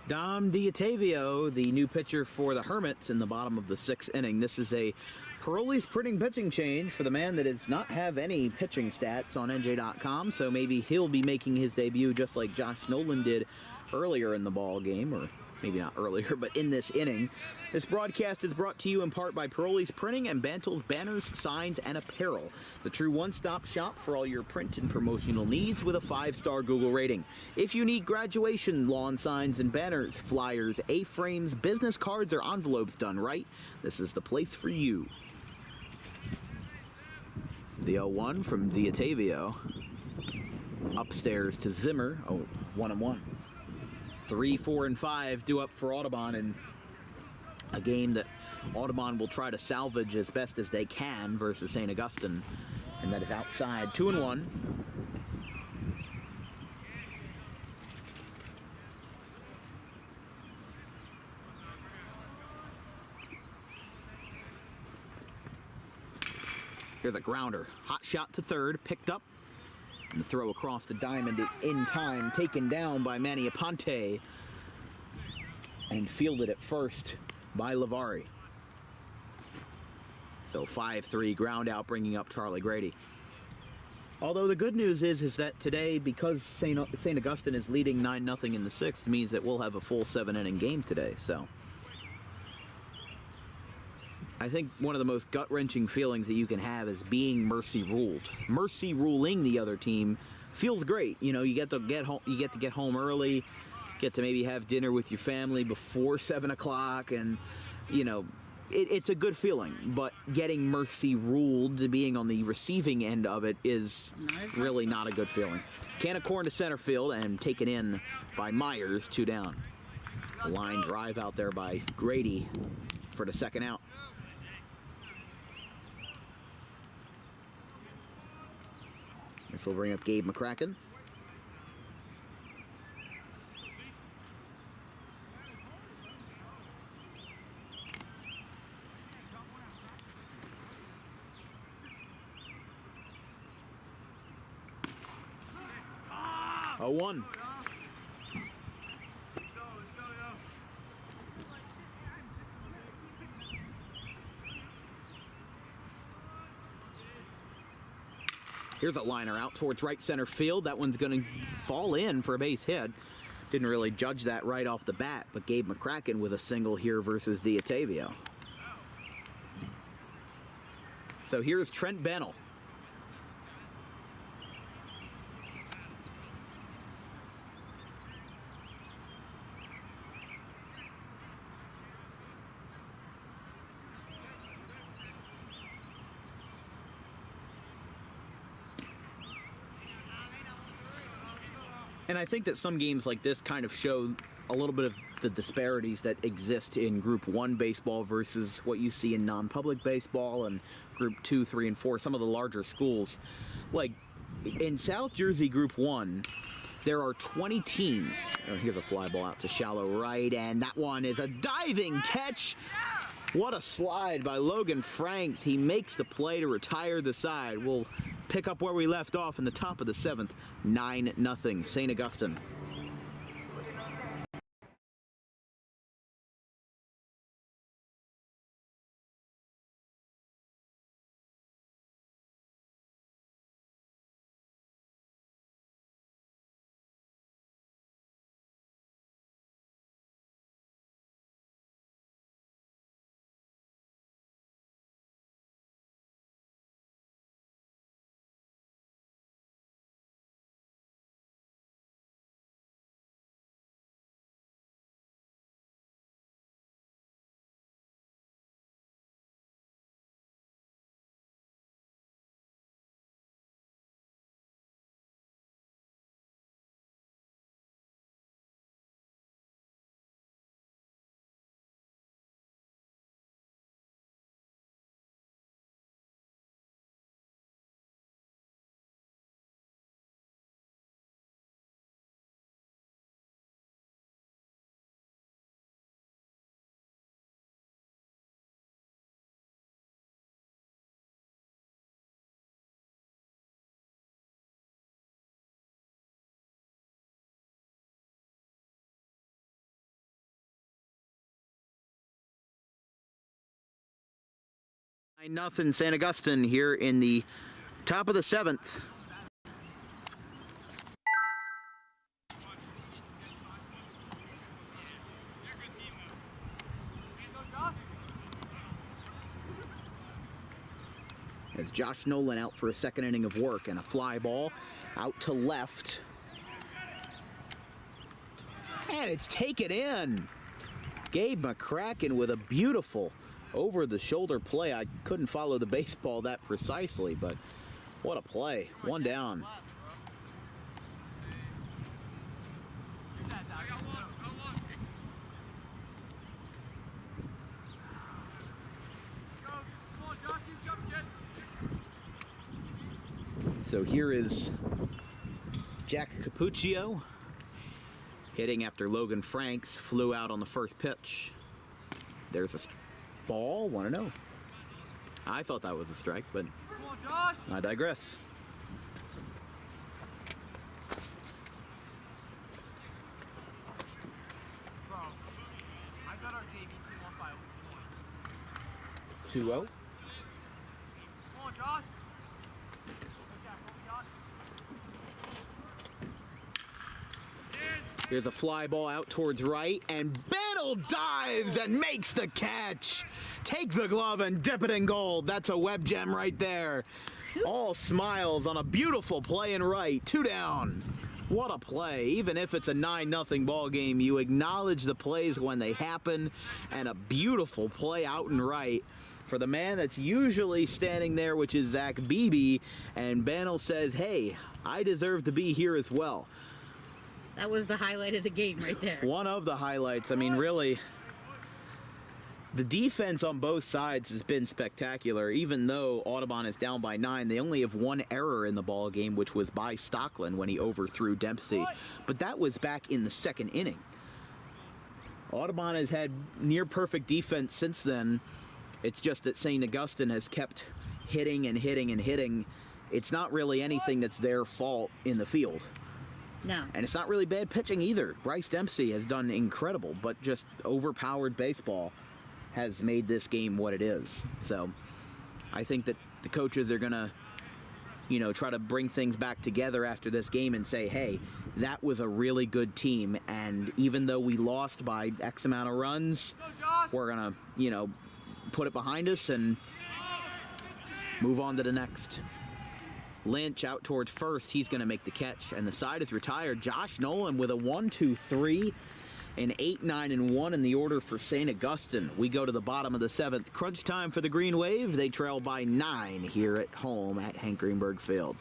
A: Dom Diatavio, the new pitcher for the Hermits in the bottom of the 6th inning. This is a Parole's printing pitching change for the man that does not have any pitching stats on NJ.com, so maybe he'll be making his debut just like Josh Nolan did earlier in the ball game, or maybe not earlier, but in this inning. This broadcast is brought to you in part by Paroli's Printing and Bantle's Banners, Signs, and Apparel, the true one-stop shop for all your print and promotional needs with a 5-star Google rating. If you need graduation, lawn signs and banners, flyers, A-frames, business cards, or envelopes done right, this is the place for you. The 0-1 from Diatavio. Upstairs to Zimmer. 1-1. 3, 4, and 5 due up for Audubon, and a game that Audubon will try to salvage as best as they can versus St. Augustine, and that is outside. 2-1. Here's a grounder. Hot shot to third, picked up. And the throw across the diamond is in time, taken down by Manny Aponte. And fielded at first by Lavari. So 5-3 ground out, bringing up Charlie Grady. Although the good news is that today, because St. Augustine is leading 9-0 in the 6th, means that we'll have a full 7-inning game today. So I think one of the most gut-wrenching feelings that you can have is being mercy ruled. Mercy ruling the other team feels great. You know, you get to get home early, get to maybe have dinner with your family before 7 o'clock, and you know, it's a good feeling. But getting mercy ruled, being on the receiving end of it, is really not a good feeling. Can of corn to center field and taken in by Myers, 2 down. A line drive out there by Grady for the second out. This will bring up Gabe McCracken. A 1. Here's a liner out towards right center field. That one's going to fall in for a base hit. Didn't really judge that right off the bat, but Gabe McCracken with a single here versus Diatavio. So here's Trent Bennell. And I think that some games like this kind of show a little bit of the disparities that exist in Group 1 baseball versus what you see in non-public baseball and Group 2, 3, and 4, some of the larger schools. Like in South Jersey Group 1, there are 20 teams. Oh, here's a fly ball out to shallow right, and that one is a diving catch. What a slide by Logan Franks. He makes the play to retire the side. We'll pick up where we left off in the top of the 7th. 9-0 St. Augustine. Nothing St. Augustine here in the top of the 7th. as Josh Nolan out for a second inning of work, and a fly ball out to left. And it's taken in. Gabe McCracken with a beautiful over-the-shoulder play. I couldn't follow the baseball that precisely, but what a play. One down. So here is Jack Capuccio hitting after Logan Franks flew out on the first pitch. There's a ball, 1-0. I thought that was a strike, but I digress.
B: Bro, I got our JV team on by
A: 2-0.
B: Come on, Josh.
A: Here's a fly ball out towards right, and Battle dives and makes the catch. Take the glove and dip it in gold. That's a web gem right there. All smiles on a beautiful play in right. 2 down. What a play. Even if it's a 9-0 ball game, you acknowledge the plays when they happen, and a beautiful play out and right for the man that's usually standing there, which is Zach Beebe, and Bantle says, hey, I deserve to be here as well.
C: That was the highlight of the game right there.
A: One of the highlights. I mean, really, the defense on both sides has been spectacular. Even though Audubon is down by 9, they only have 1 error in the ball game, which was by Stockland when he overthrew Dempsey. But that was back in the 2nd inning. Audubon has had near perfect defense since then. It's just that St. Augustine has kept hitting and hitting and hitting. It's not really anything that's their fault in the field.
C: No.
A: And it's not really bad pitching either. Bryce Dempsey has done incredible, but just overpowered baseball has made this game what it is. So I think that the coaches are going to, try to bring things back together after this game and say, hey, that was a really good team. And even though we lost by X amount of runs, we're going to, put it behind us and move on to the next. Lynch out towards first. He's going to make the catch, and the side is retired. Josh Nolan with a 1-2-3, an 8-9-1 in the order for St. Augustine. We go to the bottom of the 7th. Crunch time for the Green Wave. They trail by 9 here at home at Hank Greenberg Field.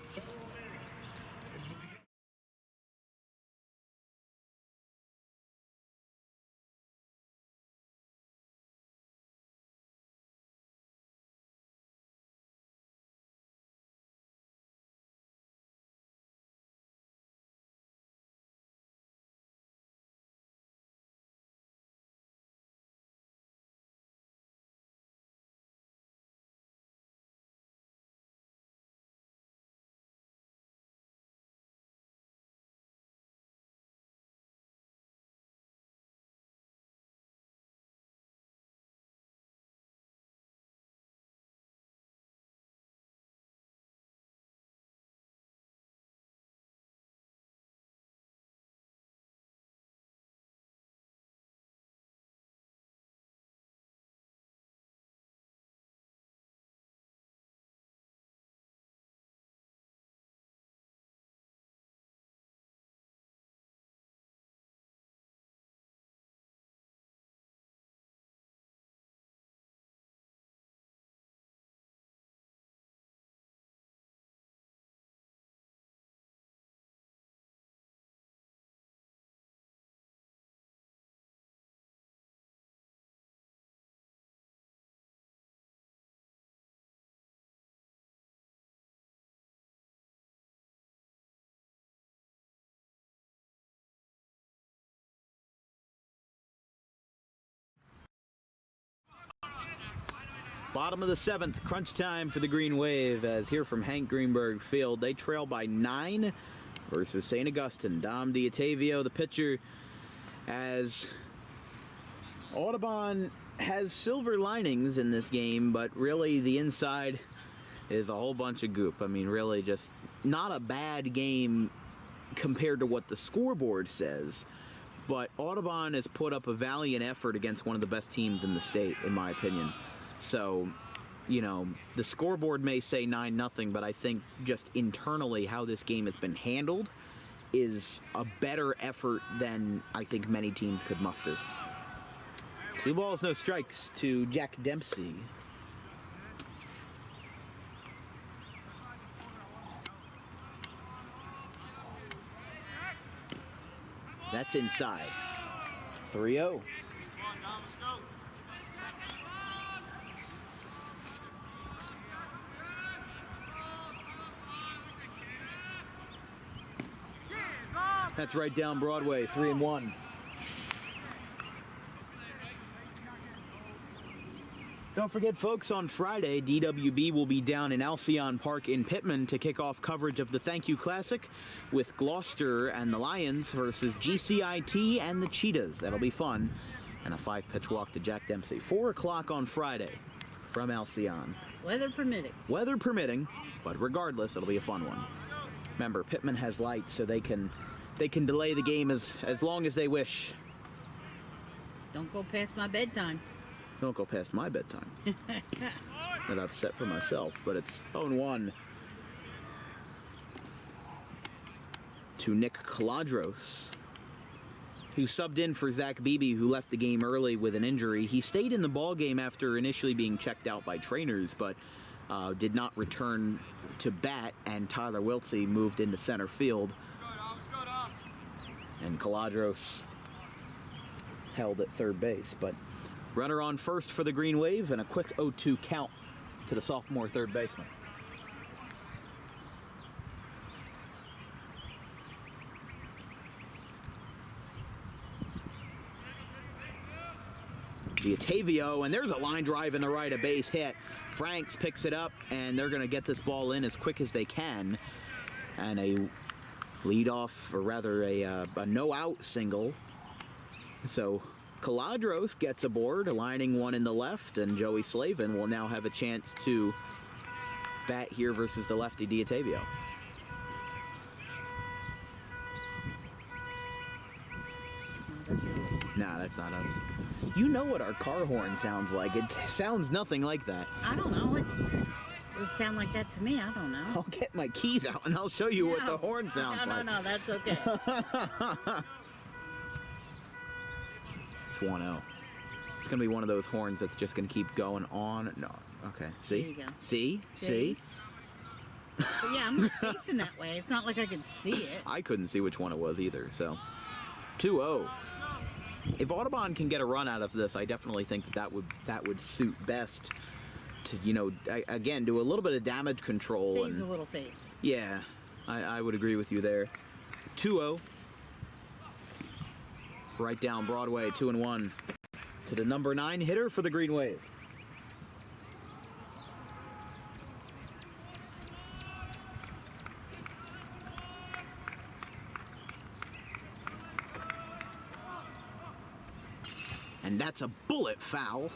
A: Bottom of the 7th, crunch time for the Green Wave, as here from Hank Greenberg Field. They trail by 9 versus St. Augustine. Dom Diatavio, the pitcher, as Audubon has silver linings in this game, but really the inside is a whole bunch of goop. I mean, really just not a bad game compared to what the scoreboard says, but Audubon has put up a valiant effort against one of the best teams in the state, in my opinion. So the scoreboard may say 9-0, but I think just internally how this game has been handled is a better effort than I think many teams could muster. 2 balls, no strikes to Jack Dempsey. That's inside. 3-0. That's right down Broadway, 3-1. Don't forget, folks, on Friday, DWB will be down in Alcyon Park in Pittman to kick off coverage of the Thank You Classic with Gloucester and the Lions versus GCIT and the Cheetahs. That'll be fun. And a 5-pitch walk to Jack Dempsey. 4 o'clock on Friday from Alcyon.
C: Weather permitting.
A: Weather permitting, but regardless, it'll be a fun one. Remember, Pittman has lights, so they can delay the game as long as they wish.
C: Don't go past my bedtime.
A: Don't go past my bedtime that I've set for myself, but it's 0-1 to Nick Caladros, who subbed in for Zach Beebe, who left the game early with an injury. He stayed in the ball game after initially being checked out by trainers, but did not return to bat, and Tyler Wiltsey moved into center field. And Caladros held at third base, but runner on first for the Green Wave, and a quick 0-2 count to the sophomore third baseman. Diatavio, and there's a line drive in the right, a base hit. Franks picks it up, and they're going to get this ball in as quick as they can. And a leadoff, or rather a no-out single. So Caladros gets aboard, aligning one in the left, and Joey Slavin will now have a chance to bat here versus the lefty Diatavio. Nah, that's not us. You know what our car horn sounds like. It sounds nothing like that.
C: I don't know. It would sound like that to me. I don't know.
A: I'll get my keys out and I'll show you what the horn sounds like.
C: No, that's okay.
A: It's 1-0. It's going to be one of those horns that's just going to keep going on. No. Okay. See?
C: There you go.
A: See?
C: But yeah, I'm not facing that way. It's not like I could see it.
A: I couldn't see which one it was either, so. 2-0. If Audubon can get a run out of this, I definitely think that would suit best to, again, do a little bit of damage control.
C: Saves a little face.
A: Yeah, I would agree with you there. 2-0. Right down Broadway, 2-1 to the number 9 hitter for the Green Wave. And that's a bullet foul.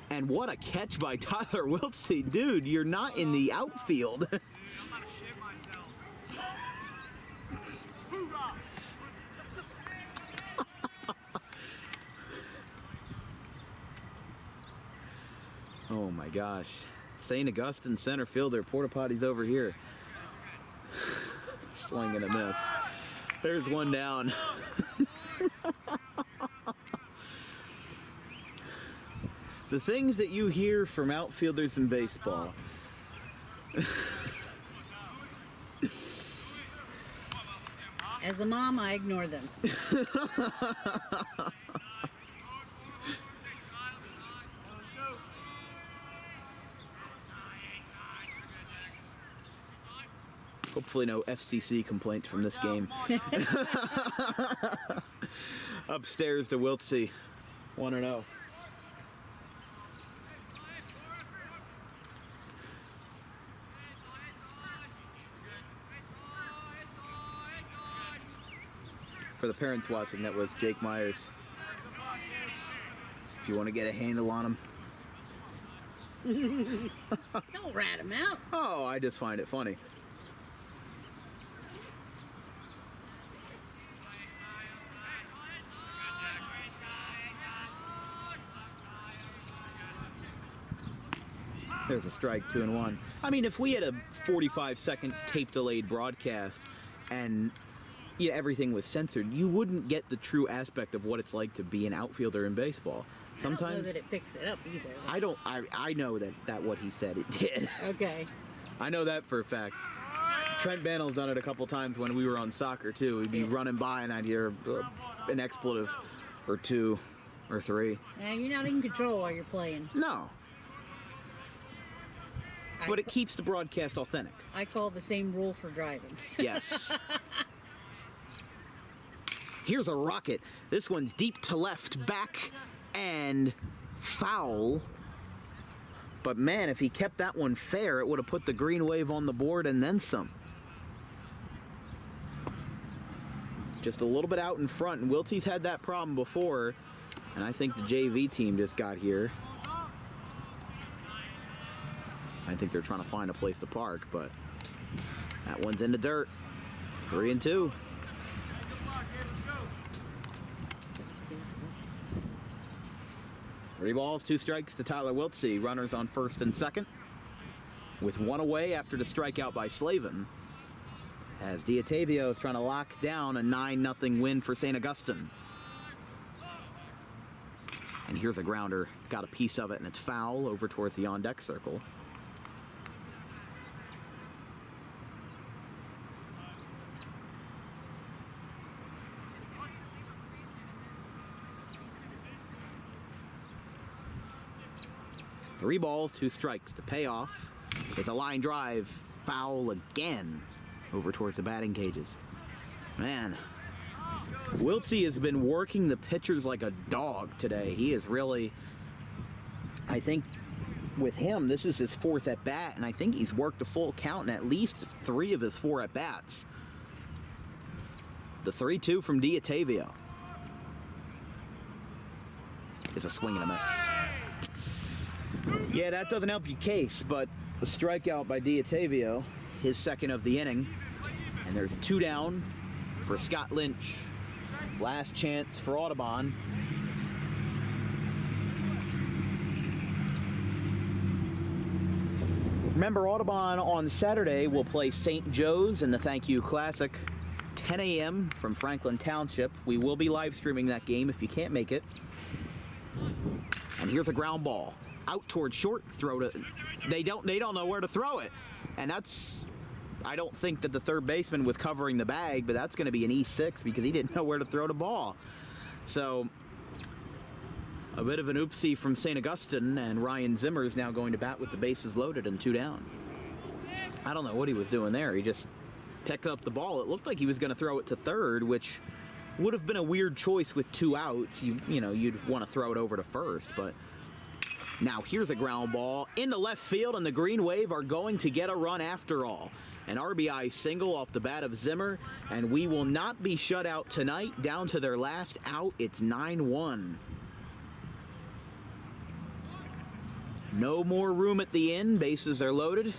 A: And what a catch by Tyler Wiltsey. Dude, you're not in the outfield.
B: I'm about to shit myself. Hoorah!
A: Oh my gosh. St. Augustine center fielder, porta potties over here. Swing and a miss. There's one down. The things that you hear from outfielders in baseball.
C: As a mom, I ignore them.
A: Hopefully no FCC complaints from this game. Upstairs to Wiltsey, 1-0. For the parents watching, that was Jake Myers. If you want to get a handle on him.
C: Don't rat him out.
A: Oh, I just find it funny. There's a strike, 2-1. I mean, if we had a 45-second tape-delayed broadcast and everything was censored, you wouldn't get the true aspect of what it's like to be an outfielder in baseball. Sometimes
C: I don't know that it picks it up either.
A: I know that what he said it did.
C: Okay.
A: I know that for a fact. Trent Bannell's done it a couple times when we were on soccer too. We'd be running by and I'd hear an expletive or two or three.
C: Now you're not in control while you're playing.
A: No. But it keeps the broadcast authentic.
C: I call the same rule for driving.
A: Yes. Here's a rocket. This one's deep to left, back, and foul. But man, if he kept that one fair, it would have put the green wave on the board and then some. Just a little bit out in front, and Wiltie's had that problem before, and I think the JV team just got here. I think they're trying to find a place to park, but that one's in the dirt. 3-2. Three balls, 2 strikes to Tyler Wiltsey. Runners on first and second, with one away after the strikeout by Slavin, as Diatavio is trying to lock down a 9-0 win for St. Augustine. And here's a grounder. Got a piece of it, and it's foul over towards the on-deck circle. Three balls, 2 strikes. To pay off is a line drive, foul again over towards the batting cages. Man, Wiltsey has been working the pitchers like a dog today. He is really, I think with him, this is his 4th at bat, and I think he's worked a full count in at least 3 of his 4 at bats. The 3-2 from Diatavio is a swing and a miss. Yeah, that doesn't help your case, but the strikeout by Diatavio, his 2nd of the inning, and there's 2 down for Scott Lynch. Last chance for Audubon. Remember, Audubon on Saturday will play St. Joe's in the Thank You Classic, 10 a.m. from Franklin Township. We will be live streaming that game if you can't make it. And here's a ground ball. Out towards short, throw to, they don't know where to throw it. And that's, I don't think that the third baseman was covering the bag, but that's going to be an E6 because he didn't know where to throw the ball. So a bit of an oopsie from St. Augustine, and Ryan Zimmer is now going to bat with the bases loaded and 2 down. I don't know what he was doing there. He just picked up the ball. It looked like he was going to throw it to third, which would have been a weird choice with 2 outs. You'd want to throw it over to first, but now here's a ground ball into left field, and the Green Wave are going to get a run after all. An RBI single off the bat of Zimmer, and we will not be shut out tonight. Down to their last out, it's 9-1. No more room at the end. Bases are loaded.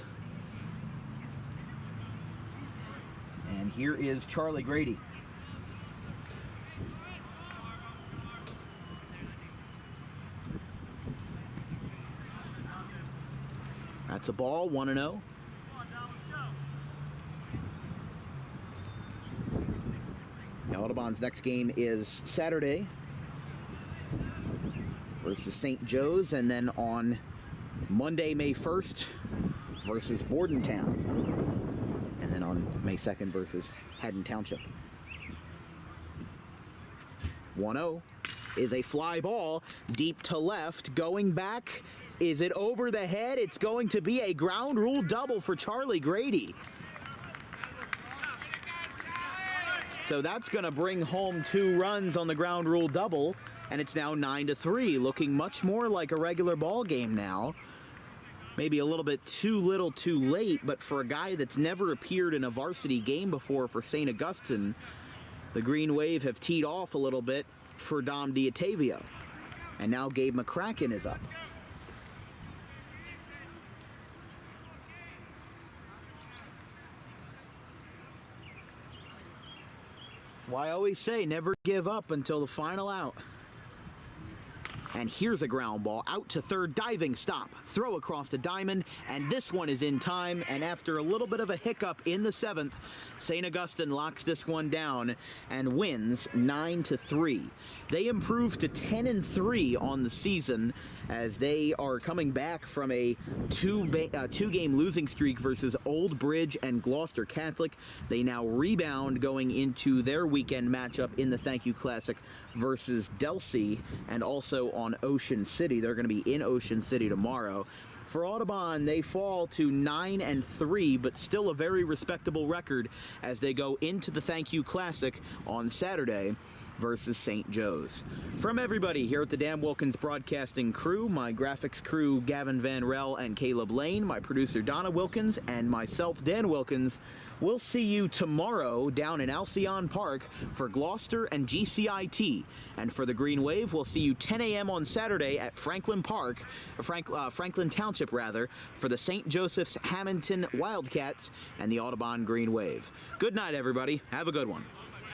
A: And here is Charlie Grady. That's a ball, 1-0. Now Audubon's next game is Saturday versus St. Joe's, and then on Monday, May 1st versus Bordentown, and then on May 2nd versus Haddon Township. 1-0 is a fly ball deep to left, going back. Is it over the head? It's going to be a ground rule double for Charlie Grady. So that's going to bring home 2 runs on the ground rule double, and it's now 9-3, looking much more like a regular ball game now. Maybe a little bit too little too late, but for a guy that's never appeared in a varsity game before for St. Augustine, the Green Wave have teed off a little bit for Dom Diatavio. And now Gabe McCracken is up. That's why I always say never give up until the final out. and here's a ground ball out to third, diving stop, throw across the diamond, and this one is in time, and after a little bit of a hiccup in the 7th, St. Augustine locks this one down and wins 9-3. They improve to 10-3 on the season as they are coming back from a two-game losing streak versus Old Bridge and Gloucester Catholic. They now rebound going into their weekend matchup in the Thank You Classic versus Delsea and also on Ocean City. They're going to be in Ocean City tomorrow. For Audubon, they fall to 9-3, but still a very respectable record as they go into the Thank You Classic on Saturday versus St. Joe's. From everybody here at the Dan Wilkins Broadcasting crew, my graphics crew Gavin Van Rel and Caleb Lane, my producer Donna Wilkins, and myself Dan Wilkins, we'll see you tomorrow down in Alcyon Park for Gloucester and GCIT. And for the Green Wave, we'll see you 10 a.m. on Saturday at Franklin Township for the St. Joseph's Hamilton Wildcats and the Audubon Green Wave. Good night, everybody. Have a good one.